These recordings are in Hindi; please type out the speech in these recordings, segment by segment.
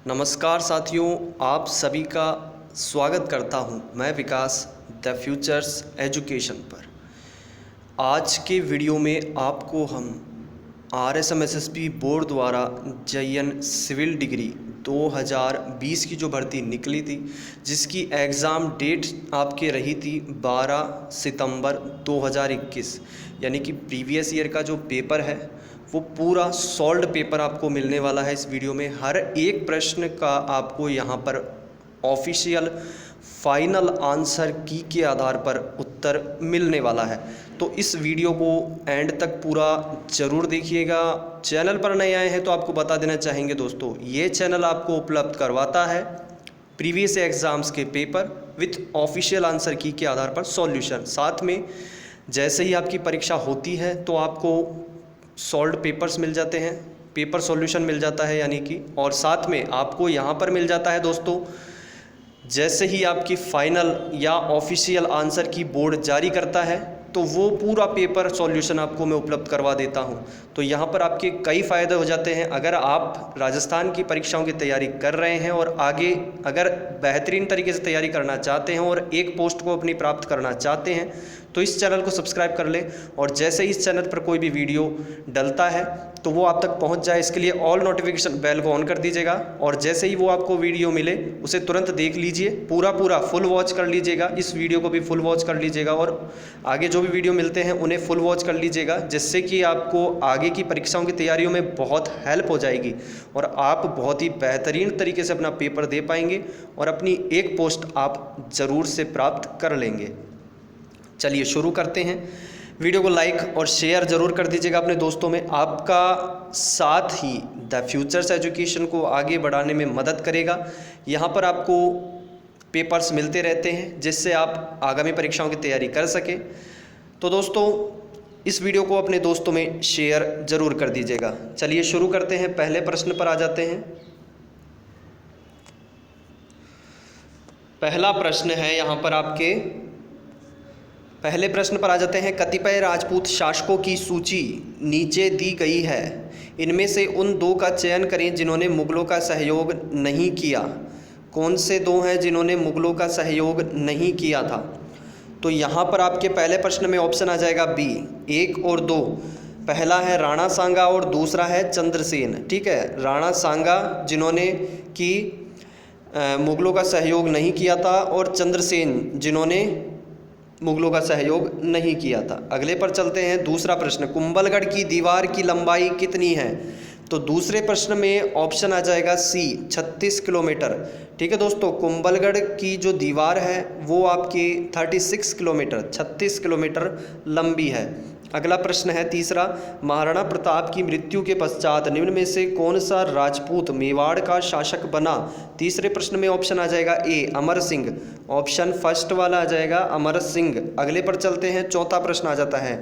नमस्कार साथियों, आप सभी का स्वागत करता हूं मैं विकास द फ्यूचर्स एजुकेशन पर। आज के वीडियो में आपको हम RSM-SSB बोर्ड द्वारा JN सिविल डिग्री 2020 की जो भर्ती निकली थी, जिसकी एग्ज़ाम डेट आपके रही थी 12 सितंबर 2021, यानी कि प्रीवियस ईयर का जो पेपर है वो पूरा सॉल्व्ड पेपर आपको मिलने वाला है। इस वीडियो में हर एक प्रश्न का आपको यहाँ पर ऑफिशियल फाइनल आंसर की के आधार पर उत्तर मिलने वाला है। तो इस वीडियो को एंड तक पूरा ज़रूर देखिएगा। चैनल पर नए आए हैं तो आपको बता देना चाहेंगे दोस्तों, ये चैनल आपको उपलब्ध करवाता है प्रीवियस एग्ज़ाम्स के पेपर विथ ऑफिशियल आंसर की के आधार पर सॉल्यूशन। साथ में जैसे ही आपकी परीक्षा होती है तो आपको सॉल्व्ड पेपर्स मिल जाते हैं, पेपर सॉल्यूशन मिल जाता है यानी कि, और साथ में आपको यहाँ पर मिल जाता है दोस्तों, जैसे ही आपकी फाइनल या ऑफिशियल आंसर की बोर्ड जारी करता है तो वो पूरा पेपर सॉल्यूशन आपको मैं उपलब्ध करवा देता हूं। तो यहाँ पर आपके कई फ़ायदे हो जाते हैं। अगर आप राजस्थान की परीक्षाओं की तैयारी कर रहे हैं और आगे अगर बेहतरीन तरीके से तैयारी करना चाहते हैं और एक पोस्ट को अपनी प्राप्त करना चाहते हैं तो इस चैनल को सब्सक्राइब कर लें, और जैसे ही इस चैनल पर कोई भी वीडियो डलता है तो वो आप तक पहुंच जाए, इसके लिए ऑल नोटिफिकेशन बेल को ऑन कर दीजिएगा। और जैसे ही वो आपको वीडियो मिले उसे तुरंत देख लीजिए, पूरा फुल वॉच कर लीजिएगा। इस वीडियो को भी फुल वॉच कर लीजिएगा और आगे जो भी वीडियो मिलते हैं उन्हें फुल वॉच कर लीजिएगा, जिससे कि आपको आगे की परीक्षाओं की तैयारियों में बहुत हेल्प हो जाएगी और आप बहुत ही बेहतरीन तरीके से अपना पेपर दे पाएंगे और अपनी एक पोस्ट आप ज़रूर से प्राप्त कर लेंगे। चलिए शुरू करते हैं। वीडियो को लाइक और शेयर ज़रूर कर दीजिएगा अपने दोस्तों में। आपका साथ ही द फ्यूचर्स एजुकेशन को आगे बढ़ाने में मदद करेगा। यहाँ पर आपको पेपर्स मिलते रहते हैं जिससे आप आगामी परीक्षाओं की तैयारी कर सकें। तो दोस्तों, इस वीडियो को अपने दोस्तों में शेयर ज़रूर कर दीजिएगा। चलिए शुरू करते हैं, पहले प्रश्न पर आ जाते हैं। पहला प्रश्न है यहाँ पर आपके, पहले प्रश्न पर आ जाते हैं। कतिपय राजपूत शासकों की सूची नीचे दी गई है, इनमें से उन दो का चयन करें जिन्होंने मुगलों का सहयोग नहीं किया। कौन से दो हैं जिन्होंने मुगलों का सहयोग नहीं किया था? तो यहाँ पर आपके पहले प्रश्न में ऑप्शन आ जाएगा बी, 1 और 2। पहला है राणा सांगा और दूसरा है चंद्रसेन। ठीक है, राणा सांगा जिन्होंने कि मुगलों का सहयोग नहीं किया था और चंद्रसेन जिन्होंने मुगलों का सहयोग नहीं किया था। अगले पर चलते हैं। दूसरा प्रश्न, कुंभलगढ़ की दीवार की लंबाई कितनी है? तो दूसरे प्रश्न में ऑप्शन आ जाएगा सी, 36 किलोमीटर। ठीक है दोस्तों, कुंभलगढ़ की जो दीवार है वो आपकी 36 किलोमीटर 36 किलोमीटर लंबी है। अगला प्रश्न है तीसरा, महाराणा प्रताप की मृत्यु के पश्चात निम्न में से कौन सा राजपूत मेवाड़ का शासक बना? तीसरे प्रश्न में ऑप्शन आ जाएगा ए, अमर सिंह। ऑप्शन फर्स्ट वाला आ जाएगा अमर सिंह। अगले पर चलते हैं। चौथा प्रश्न आ जाता है,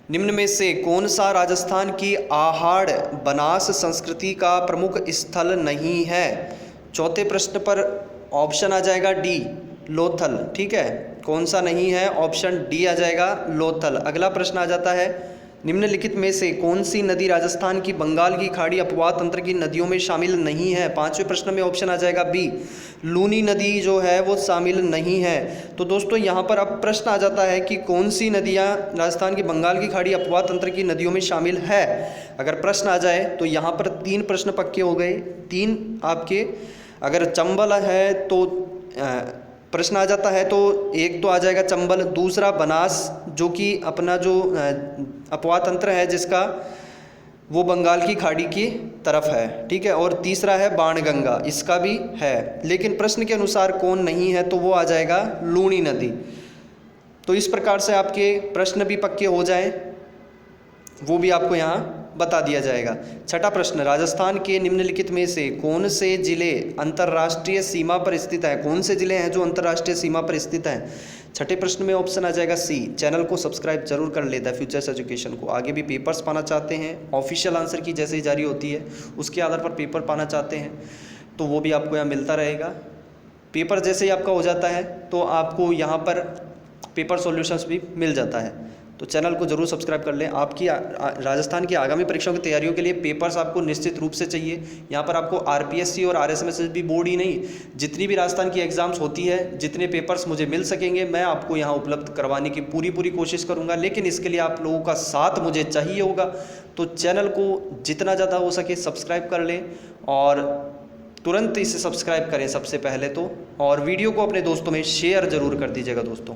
निम्न में से कौन सा राजस्थान की आहाड़ बनास संस्कृति का प्रमुख स्थल नहीं है? चौथे प्रश्न पर ऑप्शन आ जाएगा डी, लोथल। ठीक है, कौन सा नहीं है? ऑप्शन डी आ जाएगा लोथल। अगला प्रश्न आ जाता है, निम्नलिखित में से कौन सी नदी राजस्थान की बंगाल की खाड़ी अपवाद तंत्र की नदियों में शामिल नहीं है? पांचवें प्रश्न में ऑप्शन आ जाएगा बी, लूनी नदी जो है वो शामिल नहीं है। तो दोस्तों यहाँ पर अब प्रश्न आ जाता है कि कौन सी नदियाँ राजस्थान की बंगाल की खाड़ी अपवाद तंत्र की नदियों में शामिल है। अगर प्रश्न आ जाए तो यहाँ पर 3 प्रश्न पक्के हो गए। 3 आपके, अगर चंबल है तो प्रश्न आ जाता है तो एक तो आ जाएगा चंबल, दूसरा बनास जो कि अपना जो अपवाद तंत्र है जिसका वो बंगाल की खाड़ी की तरफ है। ठीक है, और तीसरा है बाणगंगा, इसका भी है। लेकिन प्रश्न के अनुसार कौन नहीं है तो वो आ जाएगा लूनी नदी। तो इस प्रकार से आपके प्रश्न भी पक्के हो जाए, वो भी आपको यहाँ बता दिया जाएगा। छठा प्रश्न, राजस्थान के निम्नलिखित में से कौन से जिले अंतर्राष्ट्रीय सीमा पर स्थित हैं? कौन से जिले हैं जो अंतर्राष्ट्रीय सीमा पर स्थित हैं? छठे प्रश्न में ऑप्शन आ जाएगा सी। चैनल को सब्सक्राइब जरूर कर ले द फ्यूचर्स एजुकेशन को। आगे भी पेपर्स पाना चाहते हैं, ऑफिशियल आंसर की जैसे ही जारी होती है उसके आधार पर पेपर पाना चाहते हैं तो वो भी आपको यहाँ मिलता रहेगा। पेपर जैसे ही आपका हो जाता है तो आपको यहाँ पर पेपर सॉल्यूशंस भी मिल जाता है। तो चैनल को ज़रूर सब्सक्राइब कर लें। आपकी राजस्थान की आगामी परीक्षाओं की तैयारियों के लिए पेपर्स आपको निश्चित रूप से चाहिए। यहाँ पर आपको आरपीएससी और आरएसएमएसएसबी बोर्ड ही नहीं, जितनी भी राजस्थान की एग्ज़ाम्स होती है, जितने पेपर्स मुझे मिल सकेंगे मैं आपको यहाँ उपलब्ध करवाने की पूरी कोशिश करूँगा। लेकिन इसके लिए आप लोगों का साथ मुझे चाहिए होगा। तो चैनल को जितना ज़्यादा हो सके सब्सक्राइब कर लें और तुरंत इसे सब्सक्राइब करें सबसे पहले तो, और वीडियो को अपने दोस्तों में शेयर ज़रूर कर दीजिएगा दोस्तों।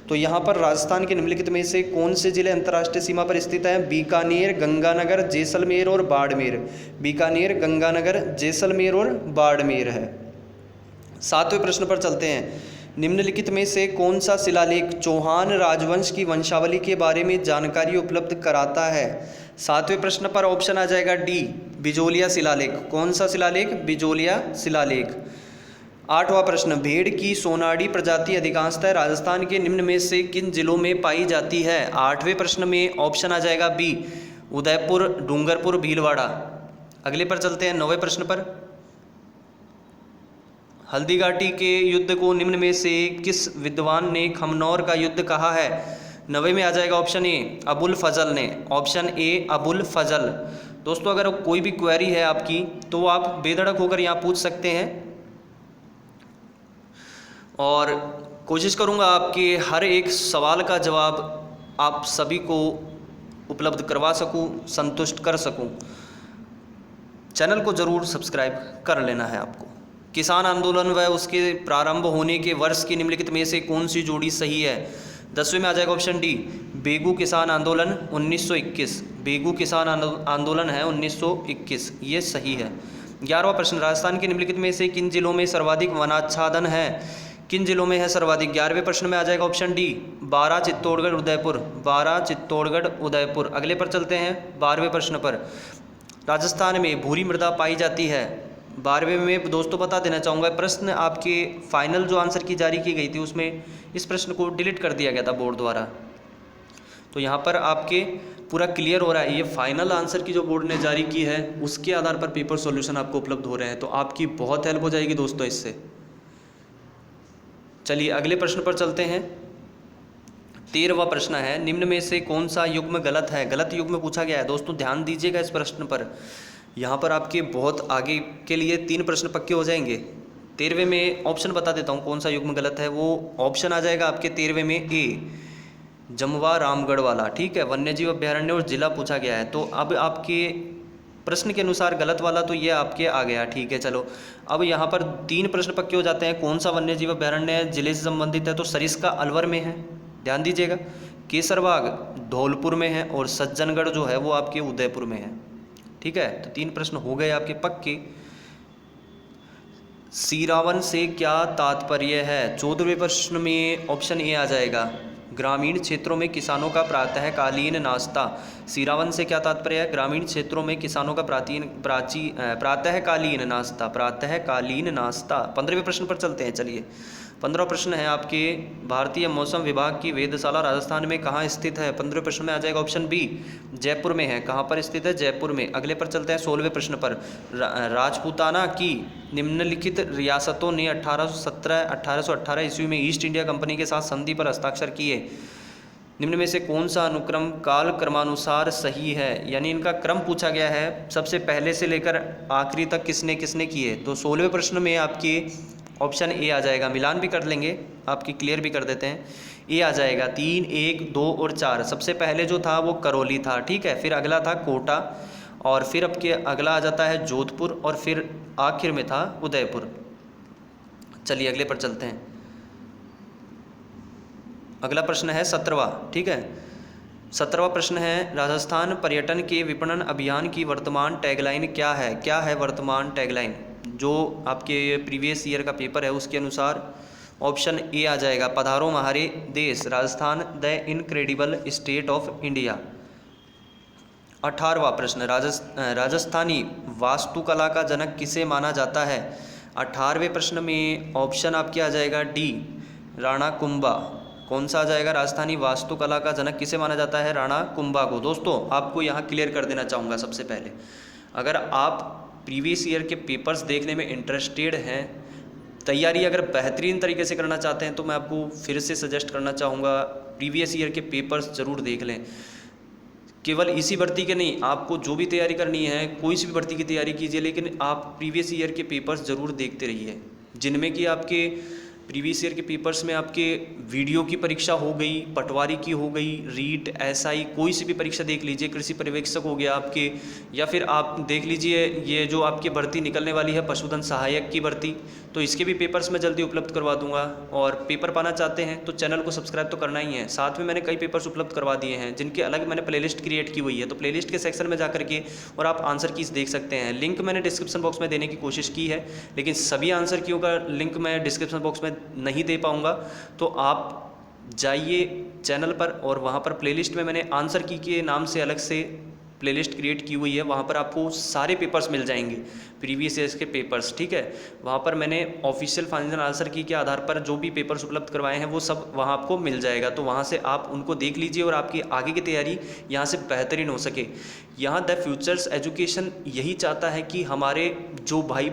तो यहाँ पर राजस्थान के निम्नलिखित में से कौन से जिले अंतर्राष्ट्रीय सीमा पर स्थित हैं? बीकानेर, गंगानगर, जैसलमेर और बाड़मेर। बीकानेर, गंगानगर, जैसलमेर और बाड़मेर है। 7वें प्रश्न पर चलते हैं। निम्नलिखित में से कौन सा शिलालेख चौहान राजवंश की वंशावली के बारे में जानकारी उपलब्ध कराता है? 7वें प्रश्न पर ऑप्शन आ जाएगा डी, बिजोलिया शिलालेख। कौन सा शिलालेख? बिजोलिया शिलालेख। 8वां प्रश्न, भेड़ की सोनाड़ी प्रजाति अधिकांशतः राजस्थान के निम्न में से किन जिलों में पाई जाती है? 8वें प्रश्न में ऑप्शन आ जाएगा बी, उदयपुर, डूंगरपुर, भीलवाड़ा। अगले पर चलते हैं 9वें प्रश्न पर। हल्दीघाटी के युद्ध को निम्न में से किस विद्वान ने खमनौर का युद्ध कहा है? 9वें में आ जाएगा ऑप्शन ए, अबुल फजल ने। ऑप्शन ए, अबुल फजल। दोस्तों अगर कोई भी क्वेरी है आपकी तो आप बेधड़क होकर यहाँ पूछ सकते हैं और कोशिश करूँगा आपके हर एक सवाल का जवाब आप सभी को उपलब्ध करवा सकूँ, संतुष्ट कर सकूँ। चैनल को ज़रूर सब्सक्राइब कर लेना है आपको। किसान आंदोलन व उसके प्रारंभ होने के वर्ष की निम्नलिखित में से कौन सी जोड़ी सही है? 10वें में आ जाएगा ऑप्शन डी, बेगू किसान आंदोलन 1921। बेगू किसान आंदोलन है 1921, ये सही है। 11वां प्रश्न, राजस्थान के निम्नलिखित में से किन जिलों में सर्वाधिक वनाच्छादन है? किन जिलों में है सर्वाधिक? 11वें प्रश्न में आ जाएगा ऑप्शन डी, बारां, चित्तौड़गढ़, उदयपुर। बारां, चित्तौड़गढ़, उदयपुर। अगले पर चलते हैं 12वें प्रश्न पर। राजस्थान में भूरी मृदा पाई जाती है। 12वें में दोस्तों बता देना चाहूँगा, प्रश्न आपके फाइनल जो आंसर की जारी की गई थी उसमें इस प्रश्न को डिलीट कर दिया गया था बोर्ड द्वारा। तो यहाँ पर आपके पूरा क्लियर हो रहा है, ये फाइनल आंसर की जो बोर्ड ने जारी की है उसके आधार पर पेपर सॉल्यूशन आपको उपलब्ध हो रहे हैं। तो आपकी बहुत हेल्प हो जाएगी दोस्तों इससे। चलिए अगले प्रश्न पर चलते हैं। 13वां प्रश्न है, निम्न में से कौन सा युग्म गलत है? गलत युग्म पूछा गया है दोस्तों, ध्यान दीजिएगा इस प्रश्न पर। यहाँ पर आपके बहुत आगे के लिए 3 प्रश्न पक्के हो जाएंगे। 13वें में ऑप्शन बता देता हूँ कौन सा युग्म गलत है। वो ऑप्शन आ जाएगा आपके 13वें में ए, जमवा रामगढ़ वाला। ठीक है, वन्यजीव अभ्यारण्य और जिला पूछा गया है। तो अब आपके प्रश्न के अनुसार गलत वाला तो ये आपके आ गया। ठीक है, चलो अब यहाँ पर 3 प्रश्न पक्के हो जाते हैं। कौन सा वन्यजीव अभ्यारण्य जिले से संबंधित है? तो सरिस्का अलवर में है, ध्यान दीजिएगा। केसरबाग धौलपुर में है और सज्जनगढ़ जो है वो आपके उदयपुर में है। ठीक है, तो 3 प्रश्न हो गए आपके पक्के। सीरावन से क्या तात्पर्य है? 14वें प्रश्न में ऑप्शन ए आ जाएगा, ग्रामीण क्षेत्रों में किसानों का प्रातःकालीन नाश्ता। सीरावन से क्या तात्पर्य है? ग्रामीण क्षेत्रों में किसानों का प्रातःकालीन नाश्ता। प्रातःकालीन नाश्ता। 15वें प्रश्न पर चलते हैं। चलिए 15वां प्रश्न है आपके, भारतीय मौसम विभाग की वेधशाला राजस्थान में कहाँ स्थित है? 15वें प्रश्न में आ जाएगा ऑप्शन बी, जयपुर में है। कहाँ पर स्थित है? जयपुर में। अगले पर चलते हैं 16वें प्रश्न पर। राजपूताना की निम्नलिखित रियासतों ने 1818 ईस्वी में ईस्ट इंडिया कंपनी के साथ संधि पर हस्ताक्षर किए। निम्न में से कौन सा अनुक्रम काल क्रमानुसार सही है? यानी इनका क्रम पूछा गया है, सबसे पहले से लेकर आखिरी तक किसने किसने किए। तो 16वें प्रश्न में आपकी ऑप्शन ए आ जाएगा। मिलान भी कर लेंगे, आपकी क्लियर भी कर देते हैं। ए आ जाएगा 3, 1, 2 और 4। सबसे पहले जो था वो करौली था। ठीक है, फिर अगला था कोटा और फिर अब के अगला आ जाता है जोधपुर और फिर आखिर में था उदयपुर। चलिए अगले पर चलते हैं। अगला प्रश्न है 17वां। ठीक है, 17वां प्रश्न है, राजस्थान पर्यटन के विपणन अभियान की वर्तमान टैगलाइन क्या है? क्या है वर्तमान टैगलाइन? जो आपके प्रीवियस ईयर का पेपर है उसके अनुसार ऑप्शन ए आ जाएगा, पधारो हमारे देश, Rajasthan the incredible state of India. 18वां प्रश्न, राजस्थानी वास्तुकला का जनक किसे माना जाता है? 18वें प्रश्न में ऑप्शन आपके आ जाएगा डी, राणा कुंभा। कौन सा आ जाएगा? राजस्थानी वास्तुकला का जनक किसे माना जाता है? राणा कुंभा को। दोस्तों आपको यहाँ क्लियर कर देना चाहूँगा सबसे पहले, अगर आप प्रीवियस ईयर के पेपर्स देखने में इंटरेस्टेड हैं तैयारी अगर बेहतरीन तरीके से करना चाहते हैं तो मैं आपको फिर से सजेस्ट करना चाहूँगा, प्रीवियस ईयर के पेपर्स ज़रूर देख लें। केवल इसी भर्ती के नहीं, आपको जो भी तैयारी करनी है, कोई सी भी भर्ती की तैयारी कीजिए, लेकिन आप प्रीवियस ईयर के पेपर्स ज़रूर देखते रहिए, जिनमें कि आपके प्रीवियस ईयर के पेपर्स में आपके वीडियो की परीक्षा हो गई, पटवारी की हो गई, रीट, एसआई, कोई सी भी परीक्षा देख लीजिए, कृषि पर्यवेक्षक हो गया आपके, या फिर आप देख लीजिए ये जो आपकी भर्ती निकलने वाली है पशुधन सहायक की भर्ती, तो इसके भी पेपर्स मैं जल्दी उपलब्ध करवा दूंगा। और पेपर पाना चाहते हैं तो चैनल को सब्सक्राइब तो करना ही है, साथ में मैंने कई पेपर्स उपलब्ध करवा दिए हैं जिनके अलग मैंने प्लेलिस्ट क्रिएट की हुई है, तो प्लेलिस्ट के सेक्शन में जा करके और आप आंसर कीज देख सकते हैं। लिंक मैंने डिस्क्रिप्शन बॉक्स में देने की कोशिश की है, लेकिन सभी आंसर कीओं का लिंक मैं डिस्क्रिप्शन बॉक्स में नहीं दे पाऊँगा, तो आप जाइए चैनल पर और वहाँ पर प्लेलिस्ट में मैंने आंसर की के नाम से अलग से प्लेलिस्ट क्रिएट की हुई है, वहाँ पर आपको सारे पेपर्स मिल जाएंगे, प्रीवियस ईयर्स के पेपर्स, ठीक है। वहाँ पर मैंने ऑफिशियल फाइनल आंसर की के आधार पर जो भी पेपर्स उपलब्ध करवाए हैं वो सब वहाँ आपको मिल जाएगा, तो वहाँ से आप उनको देख लीजिए और आपकी आगे की तैयारी यहाँ से बेहतरीन हो सके। यहाँ द फ्यूचर्स एजुकेशन यही चाहता है कि हमारे जो भाई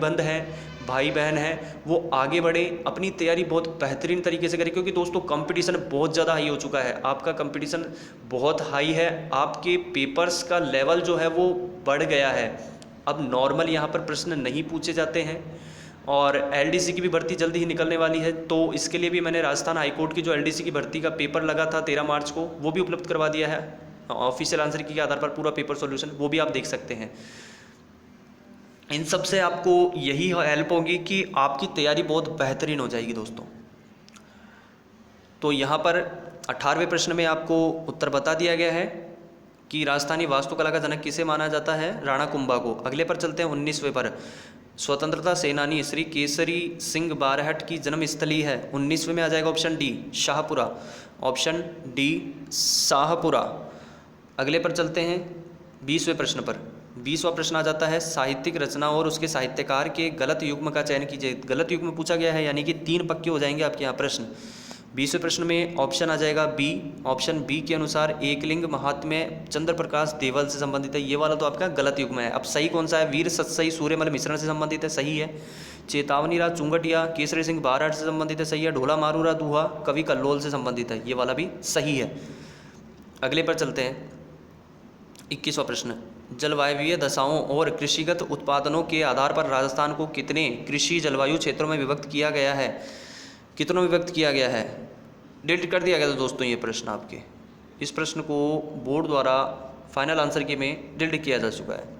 बहन हैं वो आगे बढ़े, अपनी तैयारी बहुत बेहतरीन तरीके से करें, क्योंकि दोस्तों कंपटीशन बहुत ज़्यादा हाई हो चुका है, आपका कंपटीशन बहुत हाई है, आपके पेपर्स का लेवल जो है वो बढ़ गया है। अब नॉर्मल यहाँ पर प्रश्न नहीं पूछे जाते हैं, और एलडीसी की भी भर्ती जल्दी ही निकलने वाली है, तो इसके लिए भी मैंने राजस्थान हाईकोर्ट की जो एलडीसी की भर्ती का पेपर लगा था 13 मार्च को, वो भी उपलब्ध करवा दिया है ऑफिशियल आंसर की के आधार पर, पूरा पेपर सॉल्यूशन वो भी आप देख सकते हैं। इन सब से आपको यही हेल्प होगी कि आपकी तैयारी बहुत बेहतरीन हो जाएगी दोस्तों। तो यहाँ पर 18वें प्रश्न में आपको उत्तर बता दिया गया है कि राजस्थानी वास्तुकला का जनक किसे माना जाता है, राणा कुंभा को। अगले पर चलते हैं 19वें पर, स्वतंत्रता सेनानी श्री केसरी सिंह बारहट की जन्मस्थली है। 19वें में आ जाएगा option D Shahpura, option D Shahpura. अगले पर चलते हैं 20वें प्रश्न पर। 20वां प्रश्न आ जाता है साहित्यिक रचना और उसके साहित्यकार के गलत युग्म का चयन कीजिए। गलत युग्म पूछा गया है, यानी कि 3 पक्के हो जाएंगे आपके यहाँ प्रश्न। 20वें प्रश्न में ऑप्शन आ जाएगा बी, ऑप्शन बी के अनुसार एकलिंग महात्म्य चंद्र प्रकाश देवल से संबंधित है, ये वाला तो आपका गलत युग्म है। अब सही कौन सा है, वीर सतसई सूर्यमल मिश्रण से संबंधित है, सही है। चेतावनी राज चुंगटिया केसरी सिंह बारहट से संबंधित है, सही है। ढोला मारूरा दूहा कवि कल्लोल से संबंधित है, ये वाला भी सही है। अगले पर चलते हैं 21वां प्रश्न, जलवायवीय दशाओं और कृषिगत उत्पादनों के आधार पर राजस्थान को कितने कृषि जलवायु क्षेत्रों में विभक्त किया गया है, कितनों में विभक्त किया गया है। डिलीट कर दिया गया था दोस्तों ये प्रश्न आपके, इस प्रश्न को बोर्ड द्वारा फाइनल आंसर के में डिलीट किया जा चुका है।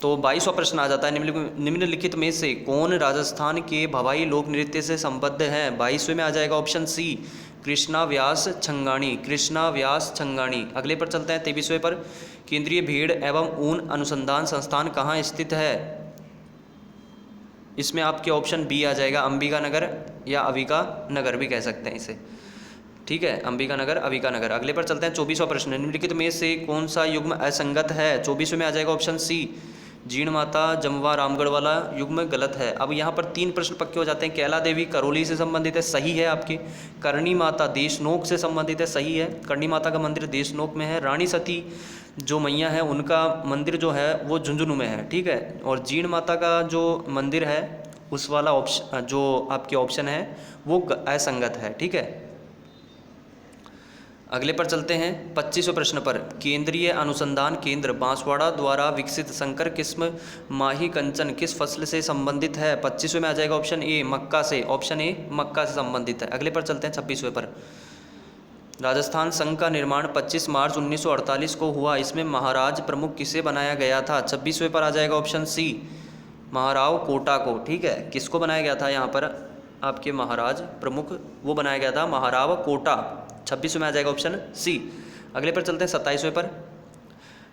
तो 22वां प्रश्न आ जाता है, निम्नलिखित में से कौन राजस्थान के भवाई लोक नृत्य से संबद्ध है। 22वें में आ जाएगा ऑप्शन सी कृष्णा व्यास छंगाणी, कृष्णा व्यास छंगाणी। अगले पर चलते हैं 23वें पर, केंद्रीय भेड़ एवं ऊन अनुसंधान संस्थान कहाँ स्थित है। इसमें आपके ऑप्शन बी आ जाएगा अंबिका नगर, या अविका नगर भी कह सकते हैं इसे, ठीक है, अंबिका नगर, अविका नगर। अगले पर चलते हैं 24वां प्रश्न, निम्नलिखित में से कौन सा युग्म असंगत है। 24वें में आ जाएगा ऑप्शन सी जीण माता जमवा रामगढ़ वाला युग्म गलत है। अब यहाँ पर 3 प्रश्न पक्के हो जाते हैं। कैला देवी करौली से संबंधित है, सही है आपके। करणी माता देशनोक से संबंधित है, सही है। करणी माता का मंदिर देशनोक में है। रानी सती जो मैया है उनका मंदिर जो है वो झुंझुनू में है, ठीक है। और जीण माता का जो मंदिर है उस वाला ऑप्शन जो आपके ऑप्शन है वो असंगत है, ठीक है। अगले पर चलते हैं 25वें प्रश्न पर, केंद्रीय अनुसंधान केंद्र बांसवाड़ा द्वारा विकसित संकर किस्म माही कंचन किस फसल से संबंधित है। 25वें में आ जाएगा ऑप्शन ए मक्का से, ऑप्शन ए मक्का से संबंधित है। अगले पर चलते हैं 26वें पर, राजस्थान संघ का निर्माण 25 मार्च 1948 को हुआ, इसमें महाराज प्रमुख किसे बनाया गया था। 26वें पर आ जाएगा ऑप्शन सी महाराव कोटा को, ठीक है। किसको बनाया गया था यहाँ पर आपके महाराज प्रमुख, वो बनाया गया था महाराव कोटा। 26वें में आ जाएगा ऑप्शन सी। अगले पर चलते हैं 27वें पर,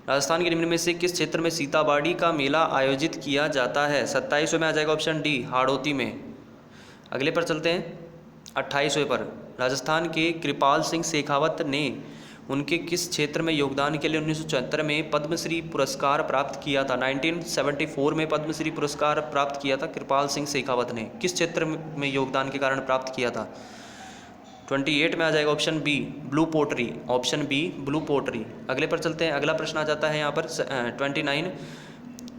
राजस्थान के निम्न में से किस क्षेत्र में सीताबाड़ी का मेला आयोजित किया जाता है। 27वें में आ जाएगा ऑप्शन डी हाड़ौती में। अगले पर चलते हैं 28वें पर, राजस्थान के कृपाल सिंह शेखावत ने उनके किस क्षेत्र में योगदान के लिए 1974 में पद्मश्री पुरस्कार प्राप्त किया था। 1974 में पद्मश्री पुरस्कार प्राप्त किया था कृपाल सिंह शेखावत ने, किस क्षेत्र में योगदान के कारण प्राप्त किया था। 28 में आ जाएगा ऑप्शन बी ब्लू पोटरी, ऑप्शन बी ब्लू पोटरी। अगले पर चलते हैं, अगला प्रश्न आ जाता है यहाँ पर 29,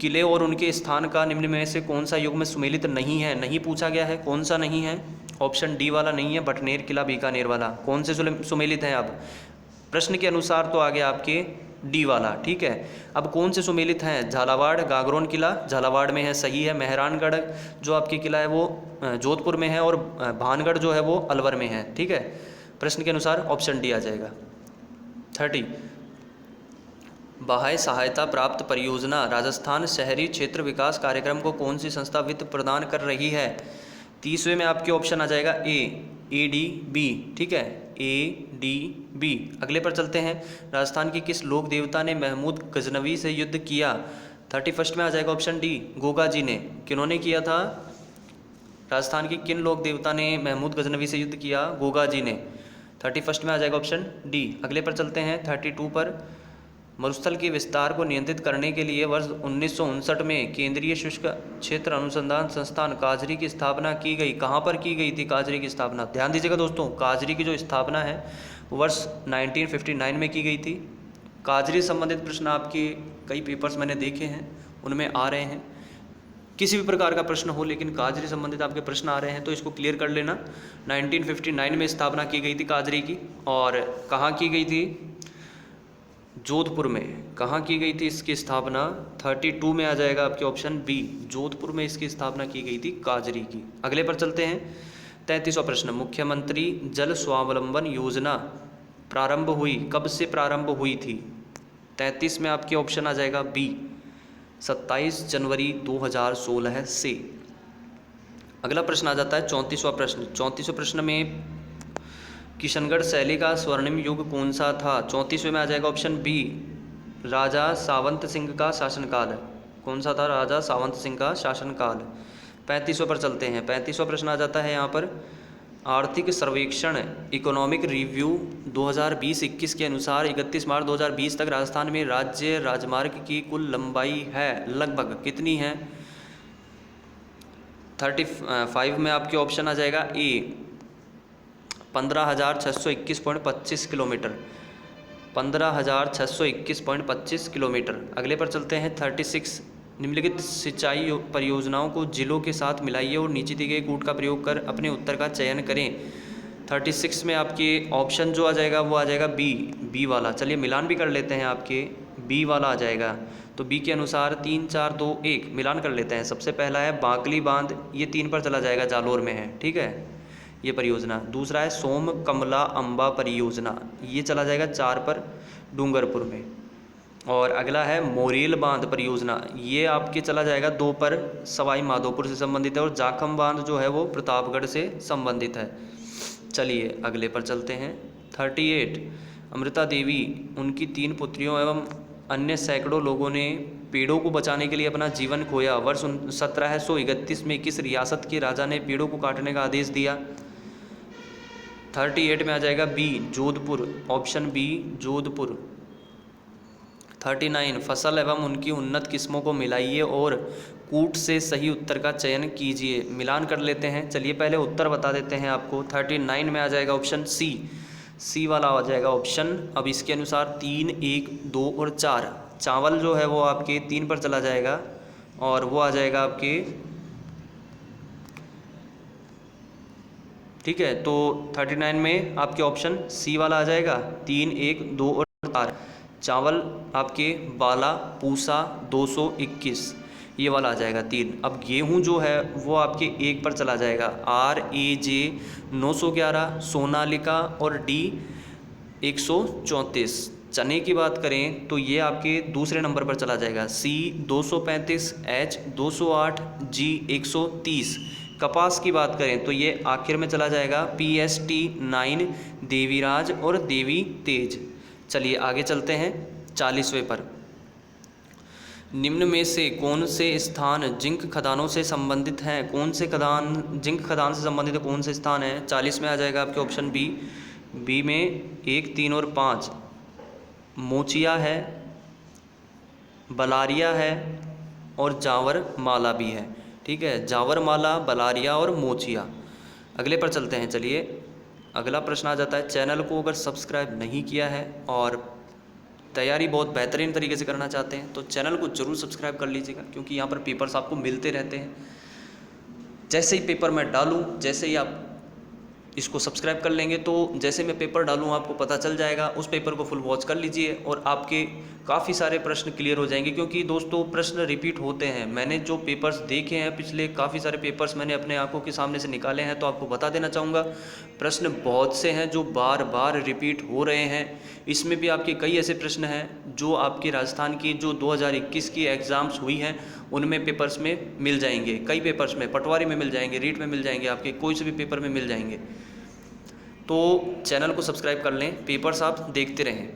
किले और उनके स्थान का निम्न में से कौन सा युग में सुमेलित नहीं है, नहीं पूछा गया है, कौन सा नहीं है? ऑप्शन डी वाला नहीं है, भटनेर किला बीकानेर वाला। कौन से सुमेलित हैं? अब प्रश्न के अनुसार तो आ गया आपके डी वाला, ठीक है। अब कौन से सुमेलित हैं? झालावाड़ गागरोन किला झालावाड़ में है, सही है। मेहरानगढ़ जो आपकी किला है वो जोधपुर में है, और भानगढ़ जो है वो अलवर में है, ठीक है। प्रश्न के अनुसार ऑप्शन डी आ जाएगा। 30 बाह्य सहायता प्राप्त परियोजना राजस्थान शहरी क्षेत्र विकास कार्यक्रम को कौन सी संस्था वित्त प्रदान कर रही है? 30वें में आपके ऑप्शन आ जाएगा ADB, ठीक है, ADB। अगले पर चलते हैं। राजस्थान की किस लोक देवता ने महमूद गजनवी से युद्ध किया? 31 में आ जाएगा ऑप्शन डी, गोगा जी ने। किन्होंने किया था? राजस्थान की किन लोक देवता ने महमूद गजनवी से युद्ध किया? गोगा जी ने। 31 में आ जाएगा ऑप्शन डी। अगले पर चलते हैं 32 पर। मरुस्थल के विस्तार को नियंत्रित करने के लिए वर्ष 1959 में केंद्रीय शुष्क क्षेत्र अनुसंधान संस्थान काजरी की स्थापना की गई। कहाँ पर की गई थी काजरी की स्थापना? ध्यान दीजिएगा दोस्तों, काजरी की जो स्थापना है वर्ष 1959 में की गई थी। काजरी संबंधित प्रश्न आपके कई पेपर्स मैंने देखे हैं, उनमें आ रहे हैं। किसी भी प्रकार का प्रश्न हो, लेकिन काजरी संबंधित आपके प्रश्न आ रहे हैं तो इसको क्लियर कर लेना। 1959 में स्थापना की गई थी काजरी की। और कहाँ की गई थी? जोधपुर में। कहाँ की गई थी इसकी स्थापना? 32 में आ जाएगा आपके ऑप्शन बी, जोधपुर में इसकी स्थापना की गई थी काजरी की। अगले पर चलते हैं 33वां प्रश्न। मुख्यमंत्री जल स्वावलंबन योजना प्रारंभ हुई, कब से प्रारंभ हुई थी? 33 में आपके ऑप्शन आ जाएगा बी, 27 जनवरी 2016 से। अगला प्रश्न आ जाता है 34वां प्रश्न। 34वें प्रश्न में किशनगढ़ शैली का स्वर्णिम युग कौन सा था? 34वें में आ जाएगा ऑप्शन बी, राजा सावंत सिंह का शासनकाल। कौन सा था? राजा सावंत सिंह का शासनकाल। 35वें पर चलते हैं। 35वां प्रश्न आ जाता है यहाँ पर, आर्थिक सर्वेक्षण इकोनॉमिक रिव्यू 2020-21 के अनुसार 31 मार्च 2020 तक राजस्थान में राज्य राजमार्ग की कुल लंबाई है लगभग कितनी है? 35 में आपके ऑप्शन आ जाएगा ए, 15,621.25 किलोमीटर। 15,621.25 किलोमीटर। अगले पर चलते हैं 36। निम्नलिखित सिंचाई परियोजनाओं को जिलों के साथ मिलाइए और नीचे दिए गए कूट का प्रयोग कर अपने उत्तर का चयन करें। 36 में आपके ऑप्शन जो आ जाएगा वो आ जाएगा बी वाला। चलिए मिलान भी कर लेते हैं, आपके बी वाला आ जाएगा। तो बी के अनुसार 3, 4, 2, 1 मिलान कर लेते हैं। सबसे पहला है बाकली बांध, ये 3 पर चला जाएगा, जालोर में है, ठीक है ये परियोजना। दूसरा है सोम कमला अम्बा परियोजना, ये चला जाएगा 4 पर, डूंगरपुर में। और अगला है मोरेल बांध परियोजना, ये आपके चला जाएगा 2 पर, सवाई माधोपुर से संबंधित है। और जाखम बांध जो है वो प्रतापगढ़ से संबंधित है। चलिए अगले पर चलते हैं 38। अमृता देवी, उनकी 3 पुत्रियों एवं अन्य सैकड़ों लोगों ने पेड़ों को बचाने के लिए अपना जीवन खोया। वर्ष 1731 में किस रियासत के राजा ने पेड़ों को काटने का आदेश दिया? 38 में आ जाएगा B, Jodhpur. Option B, Jodhpur. 39। फसल एवं उनकी उन्नत किस्मों को मिलाइए और कूट से सही उत्तर का चयन कीजिए। मिलान कर लेते हैं। चलिए पहले उत्तर बता देते हैं आपको। 39 में आ जाएगा ऑप्शन सी वाला आ जाएगा ऑप्शन। अब इसके अनुसार 3, 1, 2 और 4, चावल जो है वो आपके 3 पर चला जाएगा और वो आ जाएगा आपके, ठीक है। तो 39 में आपके ऑप्शन सी वाला आ जाएगा, 3, 1, 2 और 4। चावल आपके बाला पूसा 221, ये वाला आ जाएगा 3। अब गेहूं जो है वो आपके 1 पर चला जाएगा, RAJ 911, सोनालिका और D 134। चने की बात करें तो ये आपके दूसरे नंबर पर चला जाएगा, C 235, H 208, G 130। कपास की बात करें तो ये आखिर में चला जाएगा, PST 9, देवीराज और देवी तेज। चलिए आगे चलते हैं 40वें पर। निम्न में से कौन से स्थान जिंक खदानों से संबंधित हैं? कौन से खदान जिंक खदान से संबंधित कौन से स्थान है? 40 में आ जाएगा आपके ऑप्शन बी में 1, 3 और 5 मोचिया है, बलारिया है और जावर माला भी है, ठीक है। जावर माला, बलारिया और मोचिया। अगले पर चलते हैं। चलिए अगला प्रश्न आ जाता है, चैनल को अगर सब्सक्राइब नहीं किया है और तैयारी बहुत बेहतरीन तरीके से करना चाहते हैं तो चैनल को ज़रूर सब्सक्राइब कर लीजिएगा, क्योंकि यहाँ पर पेपर्स आपको मिलते रहते हैं। जैसे ही पेपर मैं डालूँ, जैसे ही आप इसको सब्सक्राइब कर लेंगे तो जैसे मैं पेपर डालूँ आपको पता चल जाएगा। उस पेपर को फुल वॉच कर लीजिए और आपके काफ़ी सारे प्रश्न क्लियर हो जाएंगे, क्योंकि दोस्तों प्रश्न रिपीट होते हैं। मैंने जो पेपर्स देखे हैं, पिछले काफ़ी सारे पेपर्स मैंने अपने आंखों के सामने से निकाले हैं, तो आपको बता देना चाहूँगा प्रश्न बहुत से हैं जो बार बार रिपीट हो रहे हैं। इसमें भी आपके कई ऐसे प्रश्न हैं जो आपकी राजस्थान की जो 2021 की एग्ज़ाम्स हुई हैं उनमें पेपर्स में मिल जाएंगे। कई पेपर्स में, पटवारी में मिल जाएंगे, रीट में मिल जाएंगे, आपके कोई से भी पेपर में मिल जाएंगे। तो चैनल को सब्सक्राइब कर लें, पेपर्स आप देखते रहें।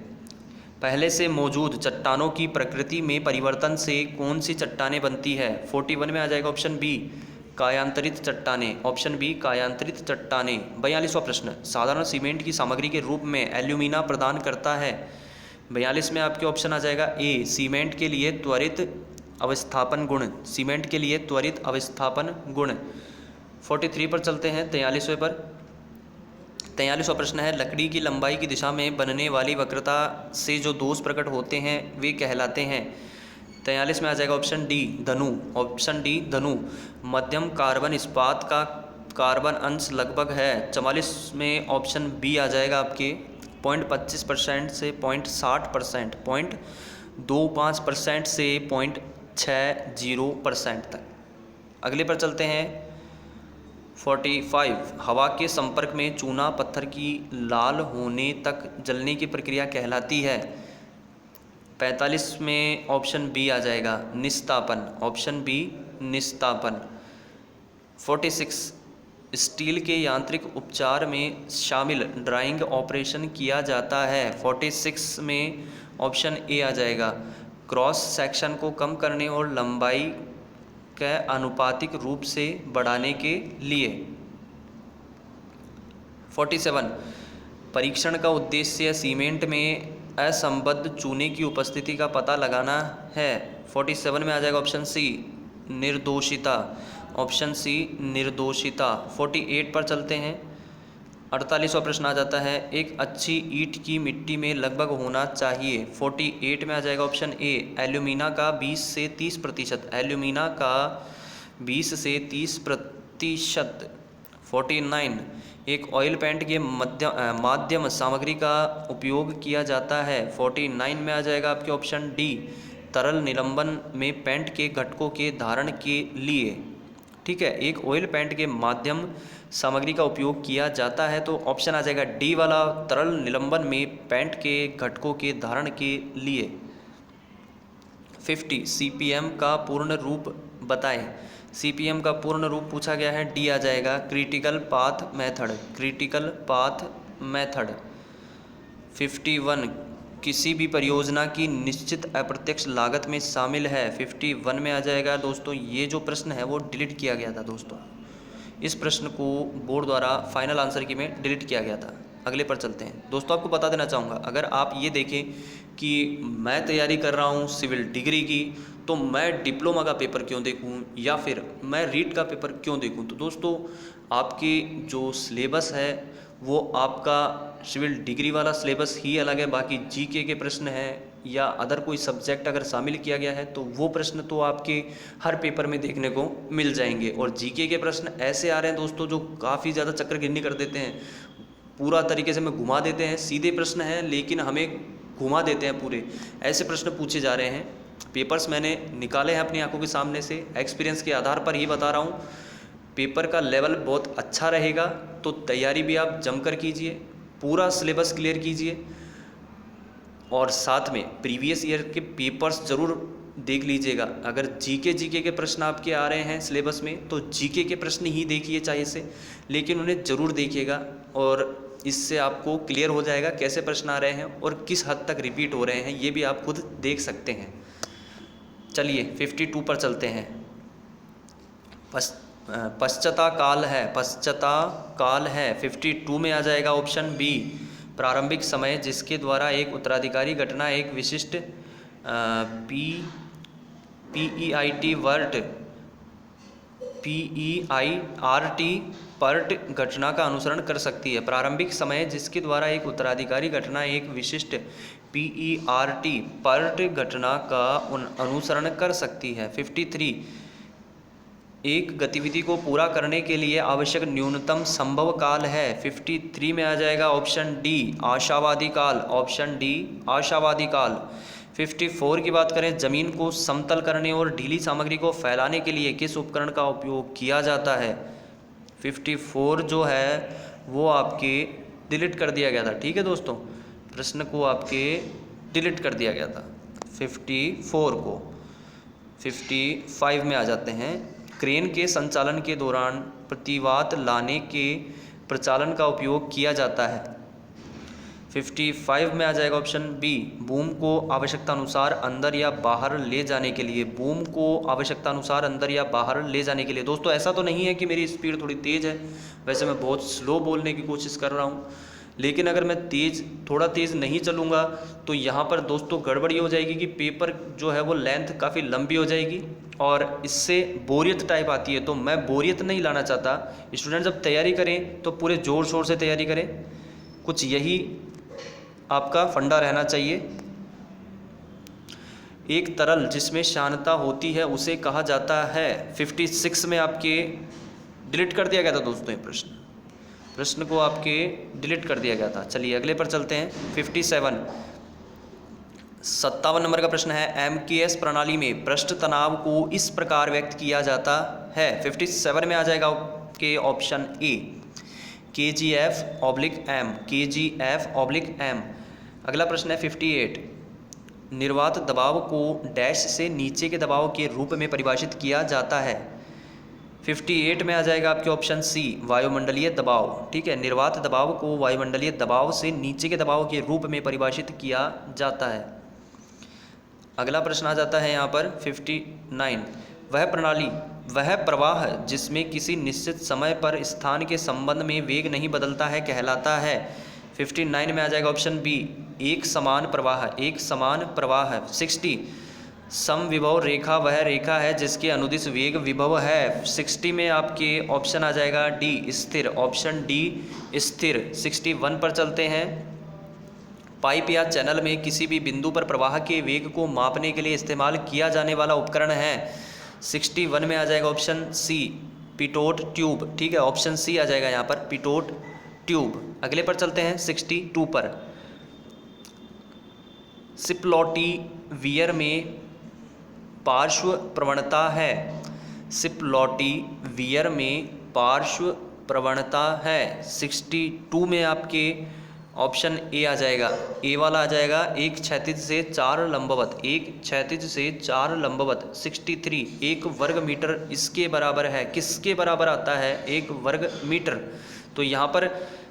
पहले से मौजूद चट्टानों की प्रकृति में परिवर्तन से कौन सी चट्टानें बनती है? 41 में आ जाएगा ऑप्शन बी, कायांतरित चट्टानें। ऑप्शन बी, कायांतरित चट्टानें। 42वां प्रश्न, साधारण सीमेंट की सामग्री के रूप में एल्यूमिना प्रदान करता है। 42 में आपके ऑप्शन आ जाएगा ए, सीमेंट के लिए त्वरित अवस्थापन गुण। सीमेंट के लिए त्वरित अवस्थापन गुण। 43 पर चलते हैं, 43वें पर। 43वां प्रश्न है, लकड़ी की लंबाई की दिशा में बनने वाली वक्रता से जो दोष प्रकट होते हैं वे कहलाते हैं। 43 में आ जाएगा ऑप्शन डी, धनु। ऑप्शन डी, धनु। मध्यम कार्बन इस्पात का कार्बन अंश लगभग है। 44 में ऑप्शन बी आ जाएगा आपके 0.25% से 0.60%, 0.25% से 0.60% तक। अगले पर चलते हैं, 45, हवा के संपर्क में चूना पत्थर की लाल होने तक जलने की प्रक्रिया कहलाती है। 45 में ऑप्शन बी आ जाएगा, निस्तापन। ऑप्शन बी, निस्तापन। 46, स्टील के यांत्रिक उपचार में शामिल ड्राइंग ऑपरेशन किया जाता है। 46 में ऑप्शन ए आ जाएगा, क्रॉस सेक्शन को कम करने और लंबाई के आनुपातिक रूप से बढ़ाने के लिए। 47, परीक्षण का उद्देश्य सीमेंट में असंबद्ध चूने की उपस्थिति का पता लगाना है। 47 में आ जाएगा ऑप्शन सी, निर्दोषिता। Option C, निर्दोषिता। 48 पर चलते हैं, 48वां प्रश्न आ जाता है, एक अच्छी ईंट की मिट्टी में लगभग होना चाहिए। 48 में आ जाएगा ऑप्शन ए, एल्यूमिना का 20 से 30%। एल्यूमिना का 20 से 30%। 49, एक ऑयल पेंट के माध्यम सामग्री का उपयोग किया जाता है। 49 में आ जाएगा आपके ऑप्शन डी, तरल निलंबन में पेंट के घटकों के धारण के लिए। ठीक है, एक ऑयल पेंट के माध्यम सामग्री का उपयोग किया जाता है, तो ऑप्शन आ जाएगा डी वाला, तरल निलंबन में पेंट के घटकों के धारण के लिए। 50, सीपीएम का पूर्ण रूप बताएं। सीपीएम का पूर्ण रूप पूछा गया है, डी आ जाएगा, critical path method. Critical path method. 51, किसी भी परियोजना की निश्चित अप्रत्यक्ष लागत में शामिल है। 51 में आ जाएगा दोस्तों, ये जो प्रश्न है वो डिलीट किया गया था दोस्तों। इस प्रश्न को बोर्ड द्वारा फाइनल आंसर की में डिलीट किया गया था। अगले पर चलते हैं दोस्तों, आपको बता देना चाहूँगा, अगर आप ये देखें कि मैं तैयारी कर रहा हूँ सिविल डिग्री की, तो मैं डिप्लोमा का पेपर क्यों देखूँ या फिर मैं रीट का पेपर क्यों देखूँ? तो दोस्तों आपकी जो सिलेबस है वो आपका सिविल डिग्री वाला सिलेबस ही अलग है, बाकी जीके के प्रश्न हैं या अदर कोई सब्जेक्ट अगर शामिल किया गया है तो वो प्रश्न तो आपके हर पेपर में देखने को मिल जाएंगे। और जीके के प्रश्न ऐसे आ रहे हैं दोस्तों जो काफ़ी ज़्यादा चक्करगिन्नी कर देते हैं, पूरा तरीके से हमें घुमा देते हैं। सीधे प्रश्न हैं लेकिन हमें घुमा देते हैं पूरे, ऐसे प्रश्न पूछे जा रहे हैं। पेपर्स मैंने निकाले हैं अपनी आंखों के सामने से, एक्सपीरियंस के आधार पर ही बता रहा हूँ। पेपर का लेवल बहुत अच्छा रहेगा, तो तैयारी भी आप जमकर कीजिए, पूरा सिलेबस क्लियर कीजिए और साथ में प्रीवियस ईयर के पेपर्स ज़रूर देख लीजिएगा। अगर जीके के प्रश्न आपके आ रहे हैं सिलेबस में तो जीके के प्रश्न ही देखिए चाहिए से, लेकिन उन्हें ज़रूर देखिएगा और इससे आपको क्लियर हो जाएगा कैसे प्रश्न आ रहे हैं और किस हद तक रिपीट हो रहे हैं, ये भी आप खुद देख सकते हैं। चलिए 52 पर चलते हैं। पश्चाता काल है, पश्चाता काल है। 52 में आ जाएगा ऑप्शन बी, प्रारंभिक समय जिसके द्वारा एक उत्तराधिकारी घटना एक विशिष्ट PEIT वर्ट PEIRT पर्ट घटना का अनुसरण कर सकती है। प्रारंभिक समय जिसके द्वारा एक उत्तराधिकारी घटना एक विशिष्ट PERT पर्ट घटना का अनुसरण कर सकती है। 53 एक गतिविधि को पूरा करने के लिए आवश्यक न्यूनतम संभव काल है। 53 में आ जाएगा ऑप्शन डी आशावादी काल, ऑप्शन डी आशावादी काल। 54 की बात करें, जमीन को समतल करने और ढीली सामग्री को फैलाने के लिए किस उपकरण का उपयोग किया जाता है। 54 जो है वो आपके डिलीट कर दिया गया था। ठीक है दोस्तों, प्रश्न को आपके डिलीट कर दिया गया था 54 को। 55 में आ जाते हैं, क्रेन के संचालन के दौरान प्रतिवात लाने के प्रचालन का उपयोग किया जाता है। 55 में आ जाएगा ऑप्शन बी बूम को आवश्यकता अनुसार अंदर या बाहर ले जाने के लिए, बूम को आवश्यकता अनुसार अंदर या बाहर ले जाने के लिए। दोस्तों ऐसा तो नहीं है कि मेरी स्पीड थोड़ी तेज़ है, वैसे मैं बहुत स्लो बोलने की कोशिश कर रहा हूँ, लेकिन अगर मैं थोड़ा तेज़ नहीं चलूँगा तो यहाँ पर दोस्तों गड़बड़ी हो जाएगी कि पेपर जो है वो लेंथ काफ़ी लंबी हो जाएगी और इससे बोरियत टाइप आती है। तो मैं बोरियत नहीं लाना चाहता। स्टूडेंट जब तैयारी करें तो पूरे ज़ोर शोर से तैयारी करें, कुछ यही आपका फंडा रहना चाहिए। एक तरल जिसमें शानता होती है उसे कहा जाता है। 56 में आपके डिलीट कर दिया गया था दोस्तों, ये प्रश्न को आपके डिलीट कर दिया गया था। चलिए अगले पर चलते हैं। 57 नंबर का प्रश्न है, MKS प्रणाली में पृष्ठ तनाव को इस प्रकार व्यक्त किया जाता है। 57 में आ जाएगा आपके ऑप्शन ए KGF/M, KGF/M। अगला प्रश्न है 58, निर्वात दबाव को डैश से नीचे के दबाव के रूप में परिभाषित किया जाता है। 58 में आ जाएगा आपके ऑप्शन सी वायुमंडलीय दबाव। ठीक है, निर्वात दबाव को वायुमंडलीय दबाव से नीचे के दबाव के रूप में परिभाषित किया जाता है। अगला प्रश्न आ जाता है यहाँ पर 59, वह प्रवाह जिसमें किसी निश्चित समय पर स्थान के संबंध में वेग नहीं बदलता है कहलाता है। 59 में आ जाएगा ऑप्शन बी एक समान प्रवाह। 60 समविभव रेखा वह रेखा है जिसके अनुदिश वेग विभव है। 60 में आपके ऑप्शन आ जाएगा डी स्थिर, ऑप्शन डी स्थिर। 61 पर चलते हैं, पाइप या चैनल में किसी भी बिंदु पर प्रवाह के वेग को मापने के लिए इस्तेमाल किया जाने वाला उपकरण है। 61 में आ जाएगा ऑप्शन सी पिटोट ट्यूब। ठीक है, ऑप्शन सी आ जाएगा यहाँ पर पिटोट ट्यूब। अगले पर चलते हैं 62 पर, सिप्लॉटी वियर में पार्श्व प्रवणता है। सिप्लॉटी वियर में पार्श्व प्रवणता है। 62 में आपके ऑप्शन ए आ जाएगा, ए वाला आ जाएगा, एक क्षैतिज से 4 लंबवत, एक क्षैतिज से 4 लंबवत। 63 एक वर्ग मीटर इसके बराबर है, किसके बराबर आता है, 1 वर्ग मीटर। तो यहाँ पर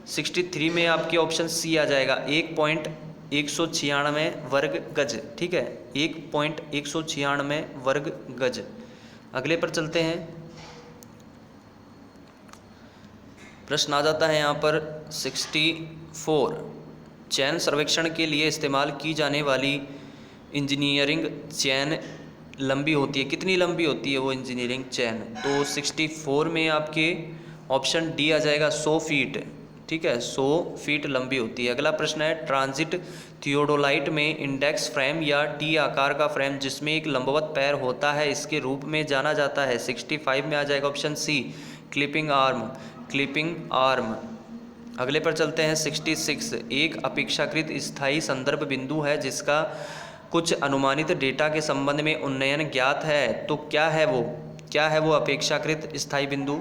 63 में आपके ऑप्शन सी आ जाएगा 1.196 वर्ग गज। ठीक है, 1.196 वर्ग गज। अगले पर चलते हैं, प्रश्न आ जाता है यहाँ पर 64, चैन सर्वेक्षण के लिए इस्तेमाल की जाने वाली इंजीनियरिंग चैन लंबी होती है, कितनी लंबी होती है वो इंजीनियरिंग चैन। तो 64 में आपके ऑप्शन डी आ जाएगा 100 फीट। ठीक है, 100 फीट लंबी होती है। अगला प्रश्न है, ट्रांजिट थियोडोलाइट में इंडेक्स फ्रेम या टी आकार का फ्रेम जिसमें एक लंबवत पैर होता है इसके रूप में जाना जाता है। 65 में आ जाएगा ऑप्शन सी क्लिपिंग आर्म। अगले पर चलते हैं 66, एक अपेक्षाकृत स्थायी संदर्भ बिंदु है जिसका कुछ अनुमानित डेटा के संबंध में उन्नयन ज्ञात है। तो क्या है वो अपेक्षाकृत स्थायी बिंदु।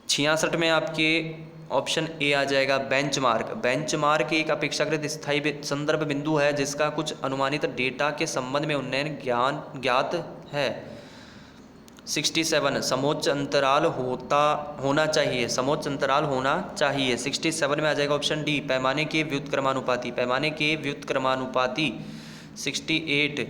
66 में आपके ऑप्शन ए आ जाएगा बेंचमार्क एक अपेक्षाकृत स्थायी संदर्भ बिंदु है जिसका कुछ अनुमानित डेटा के संबंध में उन्नयन ज्ञात है। 67 समोच्च अंतराल होना चाहिए। 67 में आ जाएगा ऑप्शन डी पैमाने के व्युत्क्रमानुपाती। 68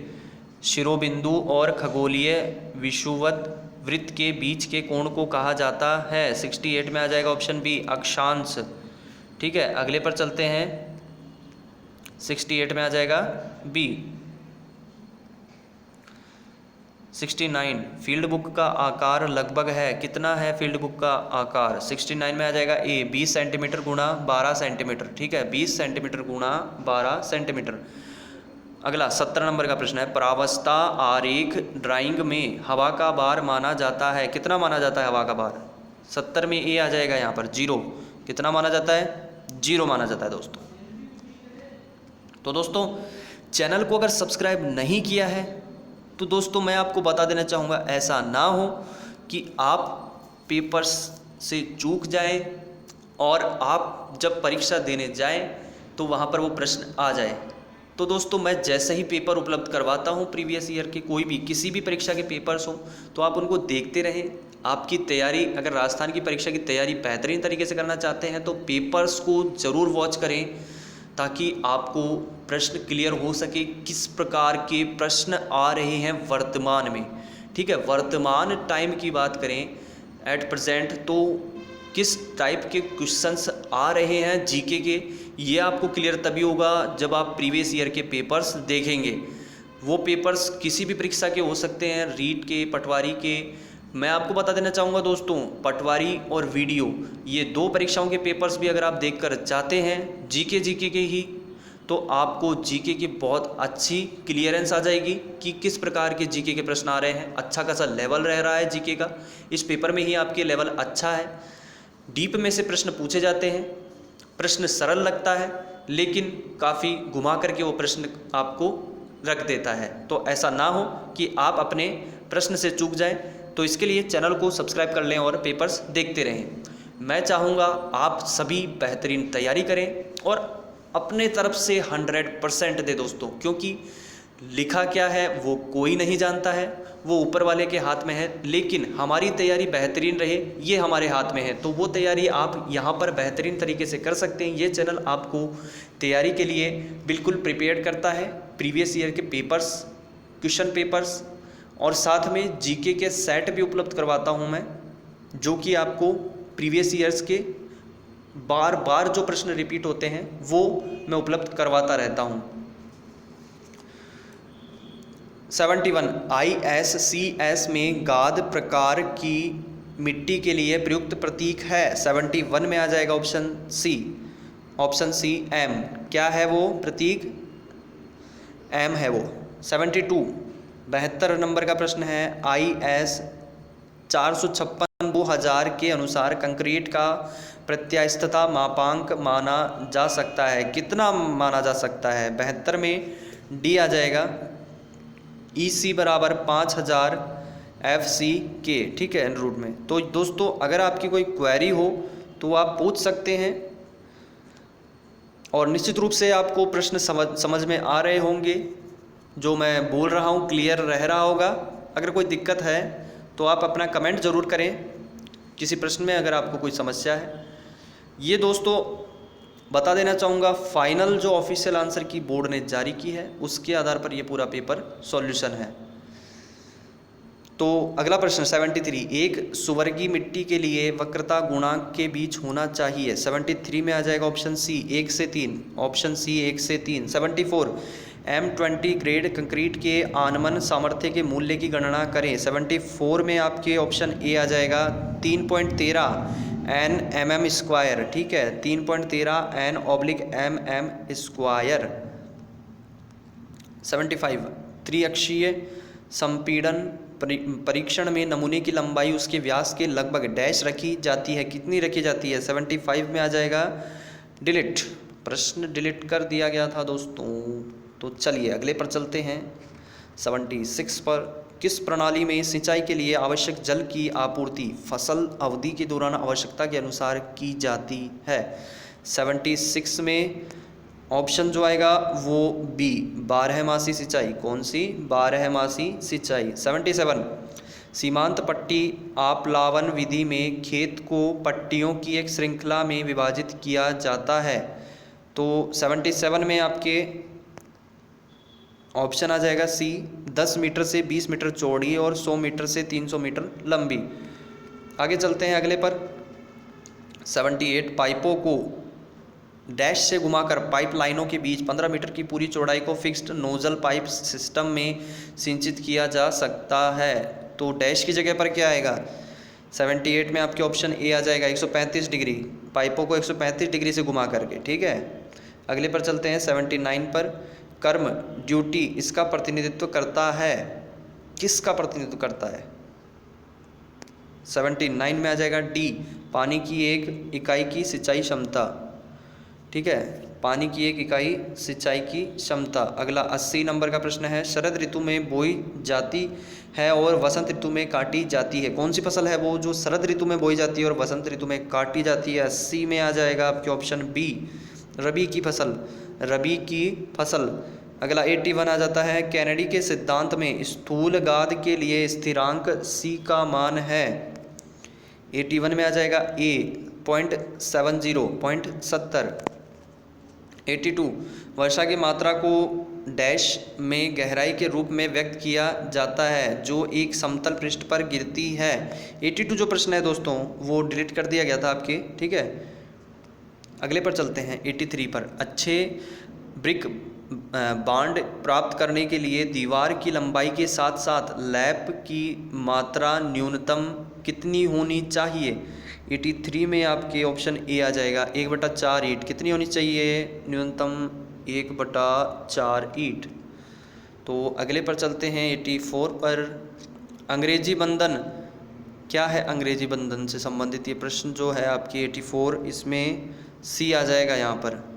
शिरोबिंदु और खगोलीय विषुवत वृत्त के बीच के कोण को कहा जाता है। 68 में आ जाएगा ऑप्शन बी अक्षांश। ठीक है, अगले पर चलते हैं, 68 में आ जाएगा बी। 69। फील्ड बुक का आकार लगभग है, कितना है फील्ड बुक का आकार? 69 में आ जाएगा ए 20 सेंटीमीटर गुणा 12 सेंटीमीटर। ठीक है, 20 सेंटीमीटर गुणा 12 सेंटीमीटर। अगला 17 नंबर का प्रश्न है, प्रावस्था आरेख ड्राइंग में हवा का भार माना जाता है, कितना माना जाता है हवा का भार? 70 में ए आ जाएगा यहाँ पर 0। कितना माना जाता है? 0 माना जाता है दोस्तों। तो दोस्तों चैनल को अगर सब्सक्राइब नहीं किया है तो दोस्तों मैं आपको बता देना चाहूँगा, ऐसा ना हो कि आप पेपर्स से चूक जाएं और आप जब परीक्षा देने जाएं तो वहाँ पर वो प्रश्न आ जाए। तो दोस्तों मैं जैसे ही पेपर उपलब्ध करवाता हूँ प्रीवियस ईयर के, कोई भी किसी भी परीक्षा के पेपर्स हो, तो आप उनको देखते रहें। आपकी तैयारी, अगर राजस्थान की परीक्षा की तैयारी बेहतरीन तरीके से करना चाहते हैं तो पेपर्स को ज़रूर वॉच करें, ताकि आपको प्रश्न क्लियर हो सके किस प्रकार के प्रश्न आ रहे हैं वर्तमान में। ठीक है, वर्तमान टाइम की बात करें एट प्रेजेंट, तो किस टाइप के क्वेश्चंस आ रहे हैं जीके के, ये आपको क्लियर तभी होगा जब आप प्रीवियस ईयर के पेपर्स देखेंगे। वो पेपर्स किसी भी परीक्षा के हो सकते हैं, रीट के, पटवारी के। मैं आपको बता देना चाहूँगा दोस्तों, पटवारी और वीडियो, ये 2 परीक्षाओं के पेपर्स भी अगर आप देखकर जाते हैं जीके के ही, तो आपको जीके की बहुत अच्छी क्लियरेंस आ जाएगी कि किस प्रकार के जीके के प्रश्न आ रहे हैं। अच्छा खासा लेवल रह रहा है जीके का, इस पेपर में ही आपके लेवल अच्छा है। डीप में से प्रश्न पूछे जाते हैं, प्रश्न सरल लगता है लेकिन काफ़ी घुमा करके वो प्रश्न आपको रख देता है। तो ऐसा ना हो कि आप अपने प्रश्न से चूक जाएं, तो इसके लिए चैनल को सब्सक्राइब कर लें और पेपर्स देखते रहें। मैं चाहूँगा आप सभी बेहतरीन तैयारी करें और अपने तरफ से 100% दे दोस्तों, क्योंकि लिखा क्या है वो कोई नहीं जानता है, वो ऊपर वाले के हाथ में है। लेकिन हमारी तैयारी बेहतरीन रहे ये हमारे हाथ में है, तो वो तैयारी आप यहाँ पर बेहतरीन तरीके से कर सकते हैं। ये चैनल आपको तैयारी के लिए बिल्कुल प्रिपेयर करता है, प्रीवियस ईयर के पेपर्स, क्वेश्चन पेपर्स, और साथ में जीके के सेट भी उपलब्ध करवाता हूँ मैं, जो कि आपको प्रीवियस ईयर्स के बार बार जो प्रश्न रिपीट होते हैं वो मैं उपलब्ध करवाता रहता हूँ। 71 ISCS में गाद प्रकार की मिट्टी के लिए प्रयुक्त प्रतीक है। 71 में आ जाएगा ऑप्शन सी एम। क्या है वो प्रतीक? एम है वो। 72 नंबर का प्रश्न है, IS 456 2000 के अनुसार कंक्रीट का प्रत्यास्थता मापांक माना जा सकता है, कितना माना जा सकता है? 72 में डी आ जाएगा, EC बराबर 5000 FC के। ठीक है, रूट में। तो दोस्तों अगर आपकी कोई क्वेरी हो तो आप पूछ सकते हैं, और निश्चित रूप से आपको प्रश्न समझ में आ रहे होंगे, जो मैं बोल रहा हूँ क्लियर रह रहा होगा। अगर कोई दिक्कत है तो आप अपना कमेंट ज़रूर करें, किसी प्रश्न में अगर आपको कोई समस्या है। ये दोस्तों बता देना चाहूँगा, फाइनल जो ऑफिशियल आंसर की बोर्ड ने जारी की है उसके आधार पर ये पूरा पेपर सॉल्यूशन है। तो अगला प्रश्न 73, एक सुवर्गीय मिट्टी के लिए वक्रता गुणांक के बीच होना चाहिए। 73 में आ जाएगा ऑप्शन सी 1 से 3, ऑप्शन सी 1 से 3। 74 M20 ग्रेड कंक्रीट के आनमन सामर्थ्य के मूल्य की गणना करें। 74 में आपके ऑप्शन ए आ जाएगा 3.13 N mm²। ठीक है, 3.13 N/mm²। 75 त्रिअक्षीय संपीड़न परीक्षण में नमूने की लंबाई उसके व्यास के लगभग डैश रखी जाती है, कितनी रखी जाती है? 75 में आ जाएगा डिलीट। प्रश्न डिलीट कर दिया गया था दोस्तों। तो चलिए अगले पर चलते हैं। 76 पर, किस प्रणाली में सिंचाई के लिए आवश्यक जल की आपूर्ति फसल अवधि के दौरान आवश्यकता के अनुसार की जाती है? 76 में ऑप्शन जो आएगा वो बी 12मासी सिंचाई। कौन सी? 12मासी सिंचाई। 77 सीमांत पट्टी आप्लावन विधि में खेत को पट्टियों की एक श्रृंखला में विभाजित किया जाता है। तो 77 में आपके ऑप्शन आ जाएगा सी 10 मीटर से 20 मीटर चौड़ी और 100 मीटर से 300 मीटर लंबी। आगे चलते हैं अगले पर। 78 पाइपों को डैश से घुमाकर पाइप लाइनों के बीच 15 मीटर की पूरी चौड़ाई को फिक्स्ड नोजल पाइप सिस्टम में सिंचित किया जा सकता है। तो डैश की जगह पर क्या आएगा? 78 में आपके ऑप्शन ए आ जाएगा, 135 डिग्री, पाइपों को 135 डिग्री से घुमा करके। ठीक है, अगले पर चलते हैं 79 पर। कर्म ड्यूटी इसका प्रतिनिधित्व करता है, किसका प्रतिनिधित्व करता है? 79 में आ जाएगा डी, पानी की एक इकाई की सिंचाई क्षमता। ठीक है, पानी की एक इकाई सिंचाई की क्षमता। अगला 80 नंबर का प्रश्न है, शरद ऋतु में बोई जाती है और वसंत ऋतु में काटी जाती है। कौन सी फसल है वो जो शरद ऋतु में बोई जाती है और वसंत ऋतु में काटी जाती है? 80 में आ जाएगा आपके ऑप्शन बी, रबी की फसल, रबी की फसल। अगला 81 आ जाता है, कैनेडी के सिद्धांत में स्थूल गाद के लिए स्थिरांक सी का मान है। 81 में आ जाएगा ए 0.70 82 वर्षा की मात्रा को डैश में गहराई के रूप में व्यक्त किया जाता है जो एक समतल पृष्ठ पर गिरती है। 82 जो प्रश्न है दोस्तों वो डिलीट कर दिया गया था आपके। ठीक है, अगले पर चलते हैं 83 पर। अच्छे ब्रिक बांड प्राप्त करने के लिए दीवार की लंबाई के साथ साथ लैप की मात्रा न्यूनतम कितनी होनी चाहिए? 83 में आपके ऑप्शन ए आ जाएगा, 1/4 ईंट। कितनी होनी चाहिए? न्यूनतम 1/4 ईंट। तो अगले पर चलते हैं 84 पर। अंग्रेजी बंधन क्या है? अंग्रेजी बंधन से संबंधित ये प्रश्न जो है आपकी 84, इसमें सी आ जाएगा यहाँ पर।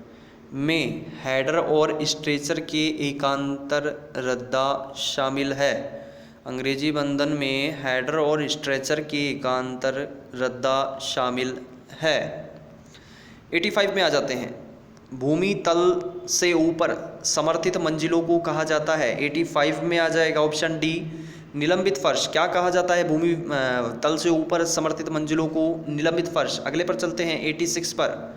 में हेडर और स्ट्रेचर के एकांतर रद्दा शामिल है। अंग्रेजी बंधन में हेडर और स्ट्रेचर के एकांतर रद्दा शामिल है। 85 में आ जाते हैं, भूमि तल से ऊपर समर्थित मंजिलों को कहा जाता है। 85 में आ जाएगा ऑप्शन डी, निलंबित फर्श। क्या कहा जाता है भूमि तल से ऊपर समर्थित मंजिलों को? निलंबित फर्श। अगले पर चलते हैं 86 पर।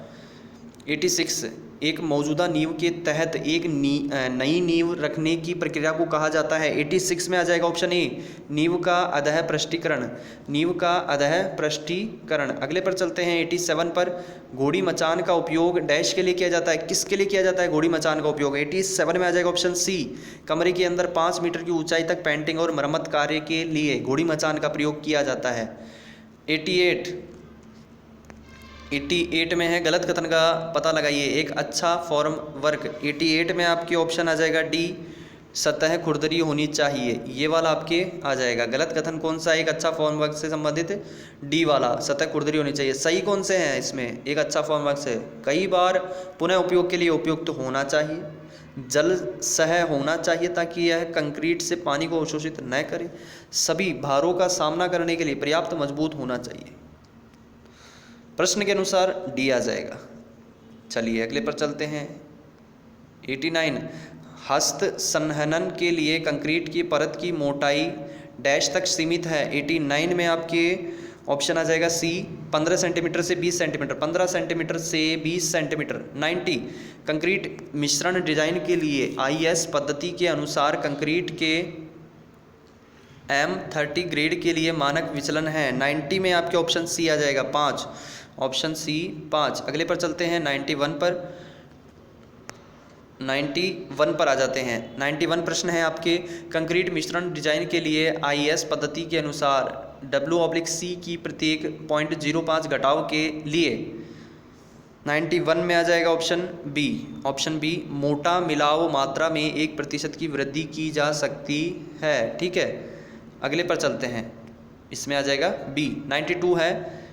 86 एक मौजूदा नींव के तहत एक नई नींव रखने की प्रक्रिया को कहा जाता है। 86 में आ जाएगा ऑप्शन ए, नींव का अधः पृष्ठीकरण, नींव का अधः पृष्ठीकरण। अगले पर चलते हैं 87 पर। घोड़ी मचान का उपयोग डैश के लिए किया जाता है, किसके लिए किया जाता है घोड़ी मचान का उपयोग? 87 में आ जाएगा ऑप्शन सी, कमरे के अंदर 5 मीटर की ऊंचाई तक पेंटिंग और मरम्मत कार्य के लिए घोड़ी मचान का प्रयोग किया जाता है। 88 में है, गलत कथन का पता लगाइए, एक अच्छा फॉर्म वर्क। 88 में आपके ऑप्शन आ जाएगा डी, सतह खुरदरी होनी चाहिए। ये वाला आपके आ जाएगा। गलत कथन कौन सा? एक अच्छा फॉर्म वर्क से संबंधित डी वाला, सतह खुरदरी होनी चाहिए। सही कौन से हैं इसमें? एक अच्छा फॉर्म वर्क से कई बार पुनः उपयोग के लिए उपयुक्त होना चाहिए, जल सह होना चाहिए ताकि यह कंक्रीट से पानी को अवशोषित न करे, सभी भारों का सामना करने के लिए पर्याप्त मजबूत होना चाहिए। प्रश्न के अनुसार डी आ जाएगा। चलिए अगले पर चलते हैं 89, हस्त संहनन के लिए कंक्रीट की परत की मोटाई डैश तक सीमित है। 89 में आपके ऑप्शन आ जाएगा सी, 15 सेंटीमीटर से 20 सेंटीमीटर, 15 सेंटीमीटर से 20 सेंटीमीटर। 90, कंक्रीट मिश्रण डिजाइन के लिए IS पद्धति के अनुसार कंक्रीट के M30 ग्रेड के लिए मानक विचलन है। 90 में आपके ऑप्शन सी आ जाएगा 5, ऑप्शन सी 5। अगले पर चलते हैं 91 पर। 91 पर आ जाते हैं। 91 प्रश्न है आपके, कंक्रीट मिश्रण डिजाइन के लिए IS पद्धति के अनुसार W/C की प्रत्येक 0.05 घटाव के लिए 91 में आ जाएगा ऑप्शन बी, ऑप्शन बी, मोटा मिलाव मात्रा में 1% की वृद्धि की जा सकती है। ठीक है, अगले पर चलते हैं, इसमें आ जाएगा बी। 92 है,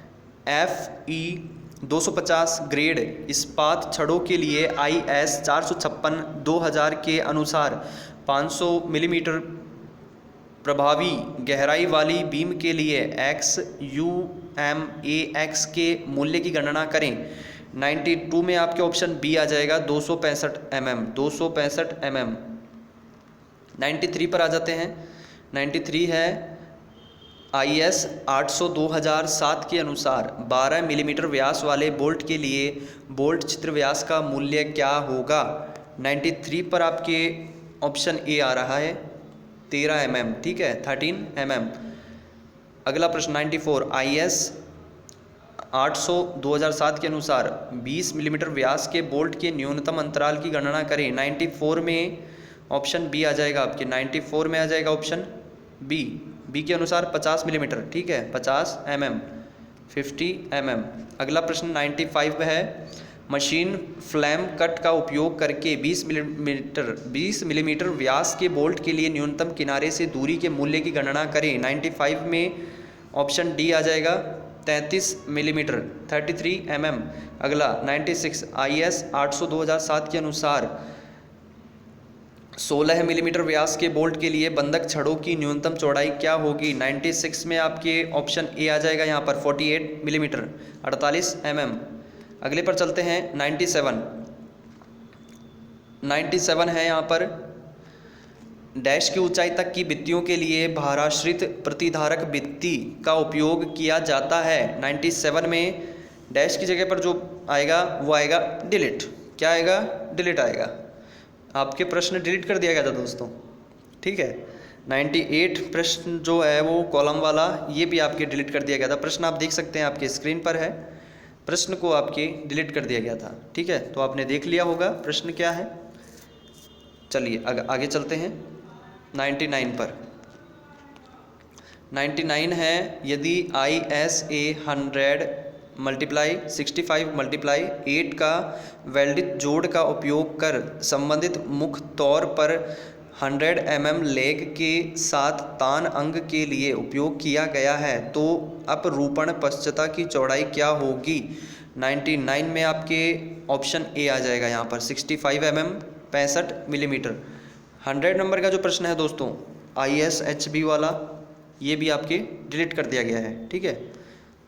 FE 250 ग्रेड इस्पात छड़ों के लिए IS 456/2000 के अनुसार 500 मिलीमीटर प्रभावी गहराई वाली बीम के लिए XUMAX के मूल्य की गणना करें। 92 में आपके ऑप्शन बी आ जाएगा 265 mm, 265 mm। 93 पर आ जाते हैं। 93 है, IS 800/2007 के अनुसार 12 मिलीमीटर व्यास वाले बोल्ट के लिए बोल्ट छिद्र व्यास का मूल्य क्या होगा? 93 पर आपके ऑप्शन ए आ रहा है 13 mm। ठीक है, 13 mm। अगला प्रश्न 94, 800 2007 के अनुसार 20 मिलीमीटर व्यास के बोल्ट के न्यूनतम अंतराल की गणना करें। 94 में ऑप्शन बी आ जाएगा आपके, 94 में आ जाएगा ऑप्शन बी के अनुसार 50 मिलीमीटर, ठीक है, 50 mm, 50 mm। अगला प्रश्न 95 है, मशीन फ्लैम कट का उपयोग करके 20 मिलीमीटर व्यास के बोल्ट के लिए न्यूनतम किनारे से दूरी के मूल्य की गणना करें। 95 में ऑप्शन डी आ जाएगा 33 मिलीमीटर, 33 mm। अगला 96 IS 800 2007 के अनुसार 16 मिलीमीटर व्यास के बोल्ट के लिए बंधक छड़ों की न्यूनतम चौड़ाई क्या होगी। 96 में आपके ऑप्शन ए आ जाएगा यहाँ पर 48 मिलीमीटर, 48 mm। अगले पर चलते हैं 97 है यहाँ पर, डैश की ऊंचाई तक की भित्तियों के लिए भाराश्रित प्रतिधारक भित्ति का उपयोग किया जाता है। 97 में डैश की जगह पर जो आएगा वो आएगा डिलीट। क्या आएगा? डिलीट आएगा। आपके प्रश्न डिलीट कर दिया गया था दोस्तों, ठीक है। 98 प्रश्न जो है वो कॉलम वाला, ये भी आपके डिलीट कर दिया गया था। प्रश्न आप देख सकते हैं, आपके स्क्रीन पर है, प्रश्न को आपके डिलीट कर दिया गया था, ठीक है। तो आपने देख लिया होगा प्रश्न क्या है। चलिए आगे चलते हैं 99 पर। 99 है, यदि ISA 100 मल्टीप्लाई 65 मल्टीप्लाई 8 का वेल्डित जोड़ का उपयोग कर संबंधित मुख्य तौर पर 100 mm लेग के साथ तान अंग के लिए उपयोग किया गया है, तो अपरूपण पश्चता की चौड़ाई क्या होगी। 99 में आपके ऑप्शन ए आ जाएगा यहाँ पर 65 mm 65 मिलीमीटर। 100 नंबर का जो प्रश्न है दोस्तों ISHB वाला, ये भी आपके डिलीट कर दिया गया है, ठीक है।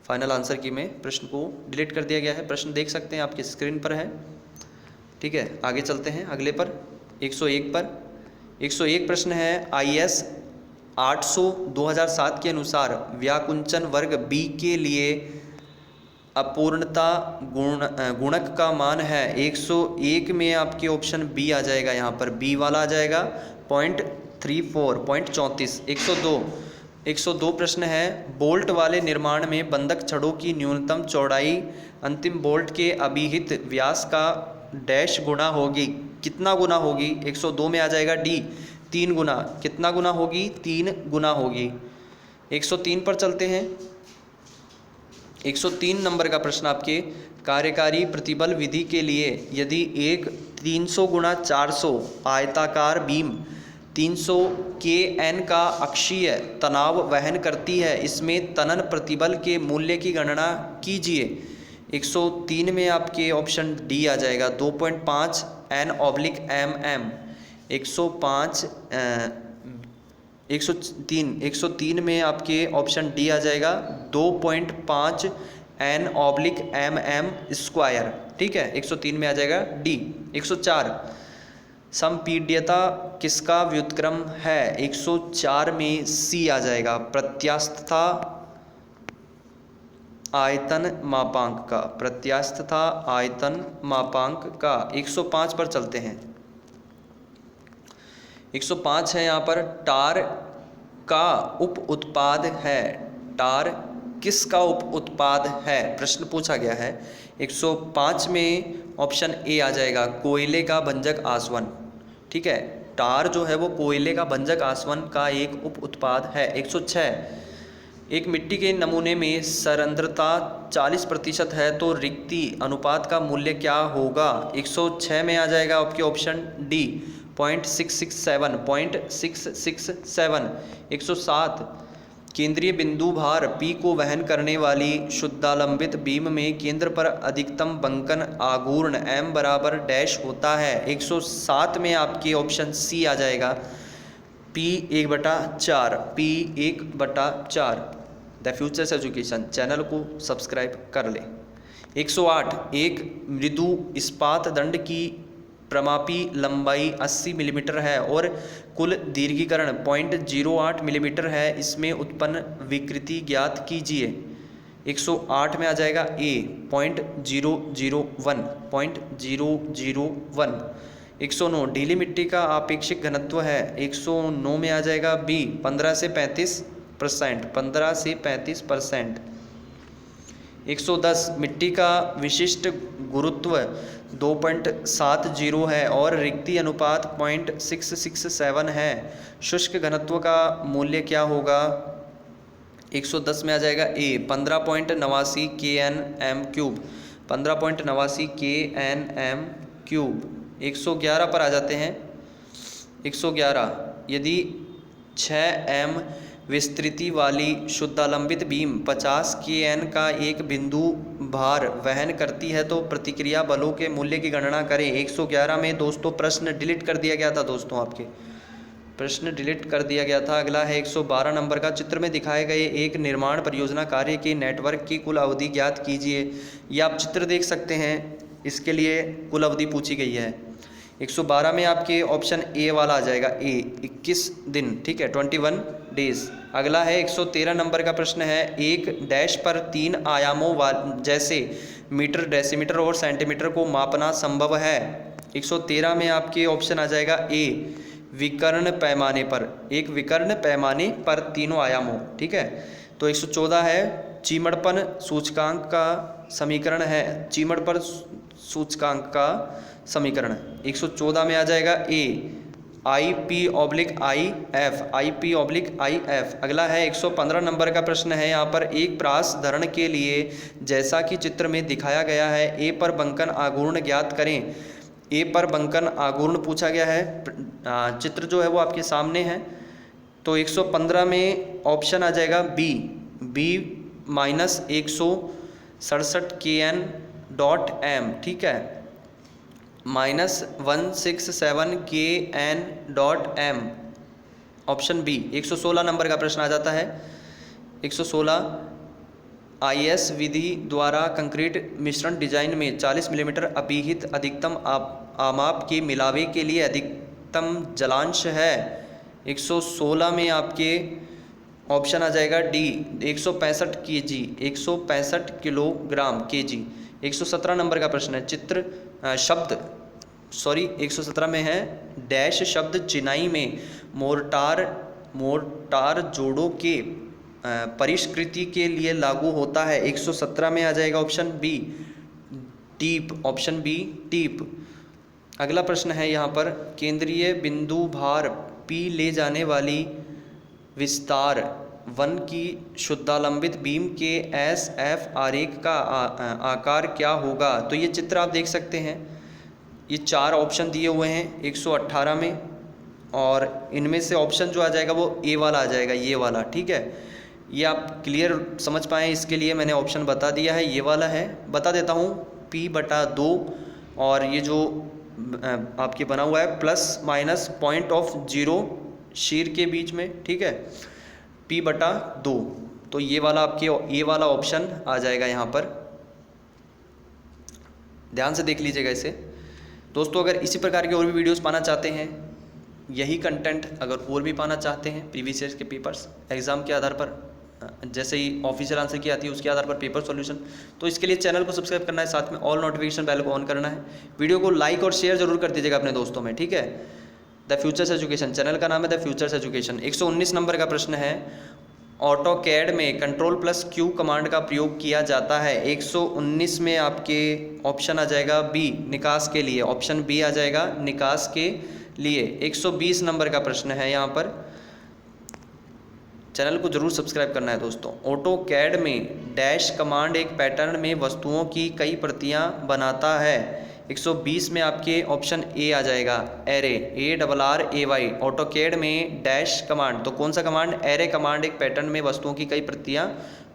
फाइनल आंसर की में प्रश्न को डिलीट कर दिया गया है। प्रश्न देख सकते हैं, आपके स्क्रीन पर है, ठीक है। आगे चलते हैं अगले पर 101 पर। 101 प्रश्न है, IS 800 2007 के अनुसार व्याकुंचन वर्ग B के लिए अपूर्णता गुणक का मान है। 101 में आपके ऑप्शन बी आ जाएगा, यहाँ पर बी वाला आ जाएगा 0.34 0.34। 102 प्रश्न है, बोल्ट वाले निर्माण में बंधक छड़ों की न्यूनतम चौड़ाई अंतिम बोल्ट के अभिहित व्यास का डैश गुना होगी। कितना गुना होगी? 102 में आ जाएगा डी 3 गुना। कितना गुना होगी? 3 गुना होगी। 103 पर चलते हैं। 103 नंबर का प्रश्न आपके, कार्यकारी प्रतिबल विधि के लिए यदि एक 300 गुणा 400 आयताकार बीम 300 kN का अक्षीय तनाव वहन करती है, इसमें तनन प्रतिबल के मूल्य की गणना कीजिए। 103 में आपके ऑप्शन डी आ जाएगा 2.5 N/mm। 103 में आपके ऑप्शन डी आ जाएगा 2.5 N/mm स्क्वायर, ठीक है। 103 में आ जाएगा डी। 104 संपीड्यता किसका व्युत्क्रम है? 104 में सी आ जाएगा प्रत्यास्थता आयतन मापांक का, प्रत्यास्थता आयतन मापांक का। 105 पर चलते हैं। 105 है यहाँ पर, टार का उप उत्पाद है। टार किसका उप उत्पाद है? प्रश्न पूछा गया है। 105 में ऑप्शन ए आ जाएगा कोयले का भंजक आसवन, ठीक है। टार जो है वो कोयले का भंजक आसवन का एक उप उत्पाद है। 106 एक मिट्टी के नमूने में सरंध्रता 40% है तो रिक्ति अनुपात का मूल्य क्या होगा? 106 में आ जाएगा आपके ऑप्शन डी 0.667। 107 केंद्रीय बिंदु भार P को वहन करने वाली शुद्धालंबित बीम में केंद्र पर अधिकतम बंकन आघूर्ण M बराबर डैश होता है। 107 में आपके ऑप्शन सी आ जाएगा P1/4। P1/4। The futures education channel को सब्सक्राइब कर लें। 108 एक मृदु इस्पात दंड की प्रमापी लंबाई 80 मिलीमीटर है और कुल दीर्घीकरण 0.08 मिलीमीटर है, इसमें उत्पन्न विकृति ज्ञात कीजिए। 108 में आ जाएगा ए 0.001। 109 ढीली मिट्टी का आपेक्षिक घनत्व है। 109 में आ जाएगा बी 15 से 35%। 110 मिट्टी का विशिष्ट गुरुत्व 2.70 है और रिक्ति अनुपात 0.667 है। शुष्क घनत्व का मूल्य क्या होगा? 110 में आ जाएगा ए 15.89 kNm³, 15.89 kNm³। 111 पर आ जाते हैं। 111 यदि 6m विस्तृति वाली शुद्धालंबित बीम 50 kN का एक बिंदु भार वहन करती है तो प्रतिक्रिया बलों के मूल्य की गणना करें। 111 में दोस्तों प्रश्न डिलीट कर दिया गया था। दोस्तों आपके प्रश्न डिलीट कर दिया गया था। अगला है 112 नंबर का, चित्र में दिखाए गए एक निर्माण परियोजना कार्य के नेटवर्क की कुल अवधि ज्ञात कीजिए। ये आप चित्र देख सकते हैं, इसके लिए कुल अवधि पूछी गई है। 112 में आपके ऑप्शन ए वाला आ जाएगा, ए 21 दिन, ठीक है, 21 डेज। अगला है 113 नंबर का प्रश्न है, एक डैश पर 3 आयामों जैसे मीटर, डेसीमीटर और सेंटीमीटर को मापना संभव है। 113 में आपके ऑप्शन आ जाएगा ए विकर्ण पैमाने पर, एक विकर्ण पैमाने पर तीनों आयामों, ठीक है। तो 114 है चीमड़पन सूचकांक का समीकरण है, चीमड़पन सूचकांक का समीकरण 114 में आ जाएगा ए IP/IF, IP/IF। अगला है 115 नंबर का प्रश्न है, यहाँ पर एक प्रास धरण के लिए जैसा कि चित्र में दिखाया गया है, ए पर बंकन आघूर्ण ज्ञात करें। ए पर बंकन आघूर्ण पूछा गया है, चित्र जो है वो आपके सामने है। तो 115 में ऑप्शन आ जाएगा बी -167 kN.m, ठीक है, -167 kN.m, ऑप्शन बी। 116 नंबर का प्रश्न आ जाता है। 116 IS विधि द्वारा कंक्रीट मिश्रण डिजाइन में 40 मिलीमीटर अभिहित अधिकतम आमाप के मिलावे के लिए अधिकतम जलांश है। 116 में आपके ऑप्शन आ जाएगा D 165 kg, 165 kilogram kg। 117 number का प्रश्न है, 117 में है डैश शब्द चिनाई में मोर्टार जोड़ों के परिष्कृति के लिए लागू होता है। 117 में आ जाएगा ऑप्शन बी टीप, ऑप्शन बी टीप। अगला प्रश्न है यहाँ पर, केंद्रीय बिंदु भार P ले जाने वाली विस्तार 1 की शुद्धालंबित बीम के SF आरेख का आकार क्या होगा? तो ये चित्र आप देख सकते हैं, ये 4 ऑप्शन दिए हुए हैं 118 में, और इनमें से ऑप्शन जो आ जाएगा वो ए वाला आ जाएगा, ये वाला, ठीक है। ये आप क्लियर समझ पाएँ इसके लिए मैंने ऑप्शन बता दिया है, ये वाला है। बता देता हूँ P/2 और ये जो आपके बना हुआ है ±0.0 शीर के बीच में, ठीक है, P/2। तो ये वाला आपके ये वाला ऑप्शन आ जाएगा यहाँ पर, ध्यान से देख लीजिएगा इसे। दोस्तों अगर इसी प्रकार के और भी वीडियोस पाना चाहते हैं, यही कंटेंट अगर और भी पाना चाहते हैं, प्रीवियस ईयर के पेपर्स एग्ज़ाम के आधार पर, जैसे ही ऑफिशियल आंसर की आती है उसके आधार पर पेपर सॉल्यूशन, तो इसके लिए चैनल को सब्सक्राइब करना है, साथ में ऑल नोटिफिकेशन बेल को ऑन करना है। वीडियो को लाइक और शेयर जरूर कर दीजिएगा अपने दोस्तों में, ठीक है। द फ्यूचर्स एजुकेशन, चैनल का नाम है द फ्यूचर्स एजुकेशन। 119 नंबर का प्रश्न है, ऑटोकैड में Ctrl+Q कमांड का प्रयोग किया जाता है। 119 में आपके ऑप्शन आ जाएगा बी निकास के लिए, ऑप्शन बी आ जाएगा निकास के लिए। 120 नंबर का प्रश्न है, यहाँ पर चैनल को जरूर सब्सक्राइब करना है दोस्तों। ऑटोकैड में डैश कमांड एक पैटर्न में वस्तुओं की कई प्रतियां बनाता है। 120 में आपके ऑप्शन ए आ जाएगा एरे, ARRAY। ऑटोकैड में डैश कमांड, तो कौन सा कमांड? एरे कमांड एक पैटर्न में वस्तुओं की कई प्रतियां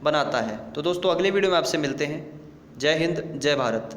बनाता है। तो दोस्तों अगले वीडियो में आपसे मिलते हैं। जय हिंद, जय भारत।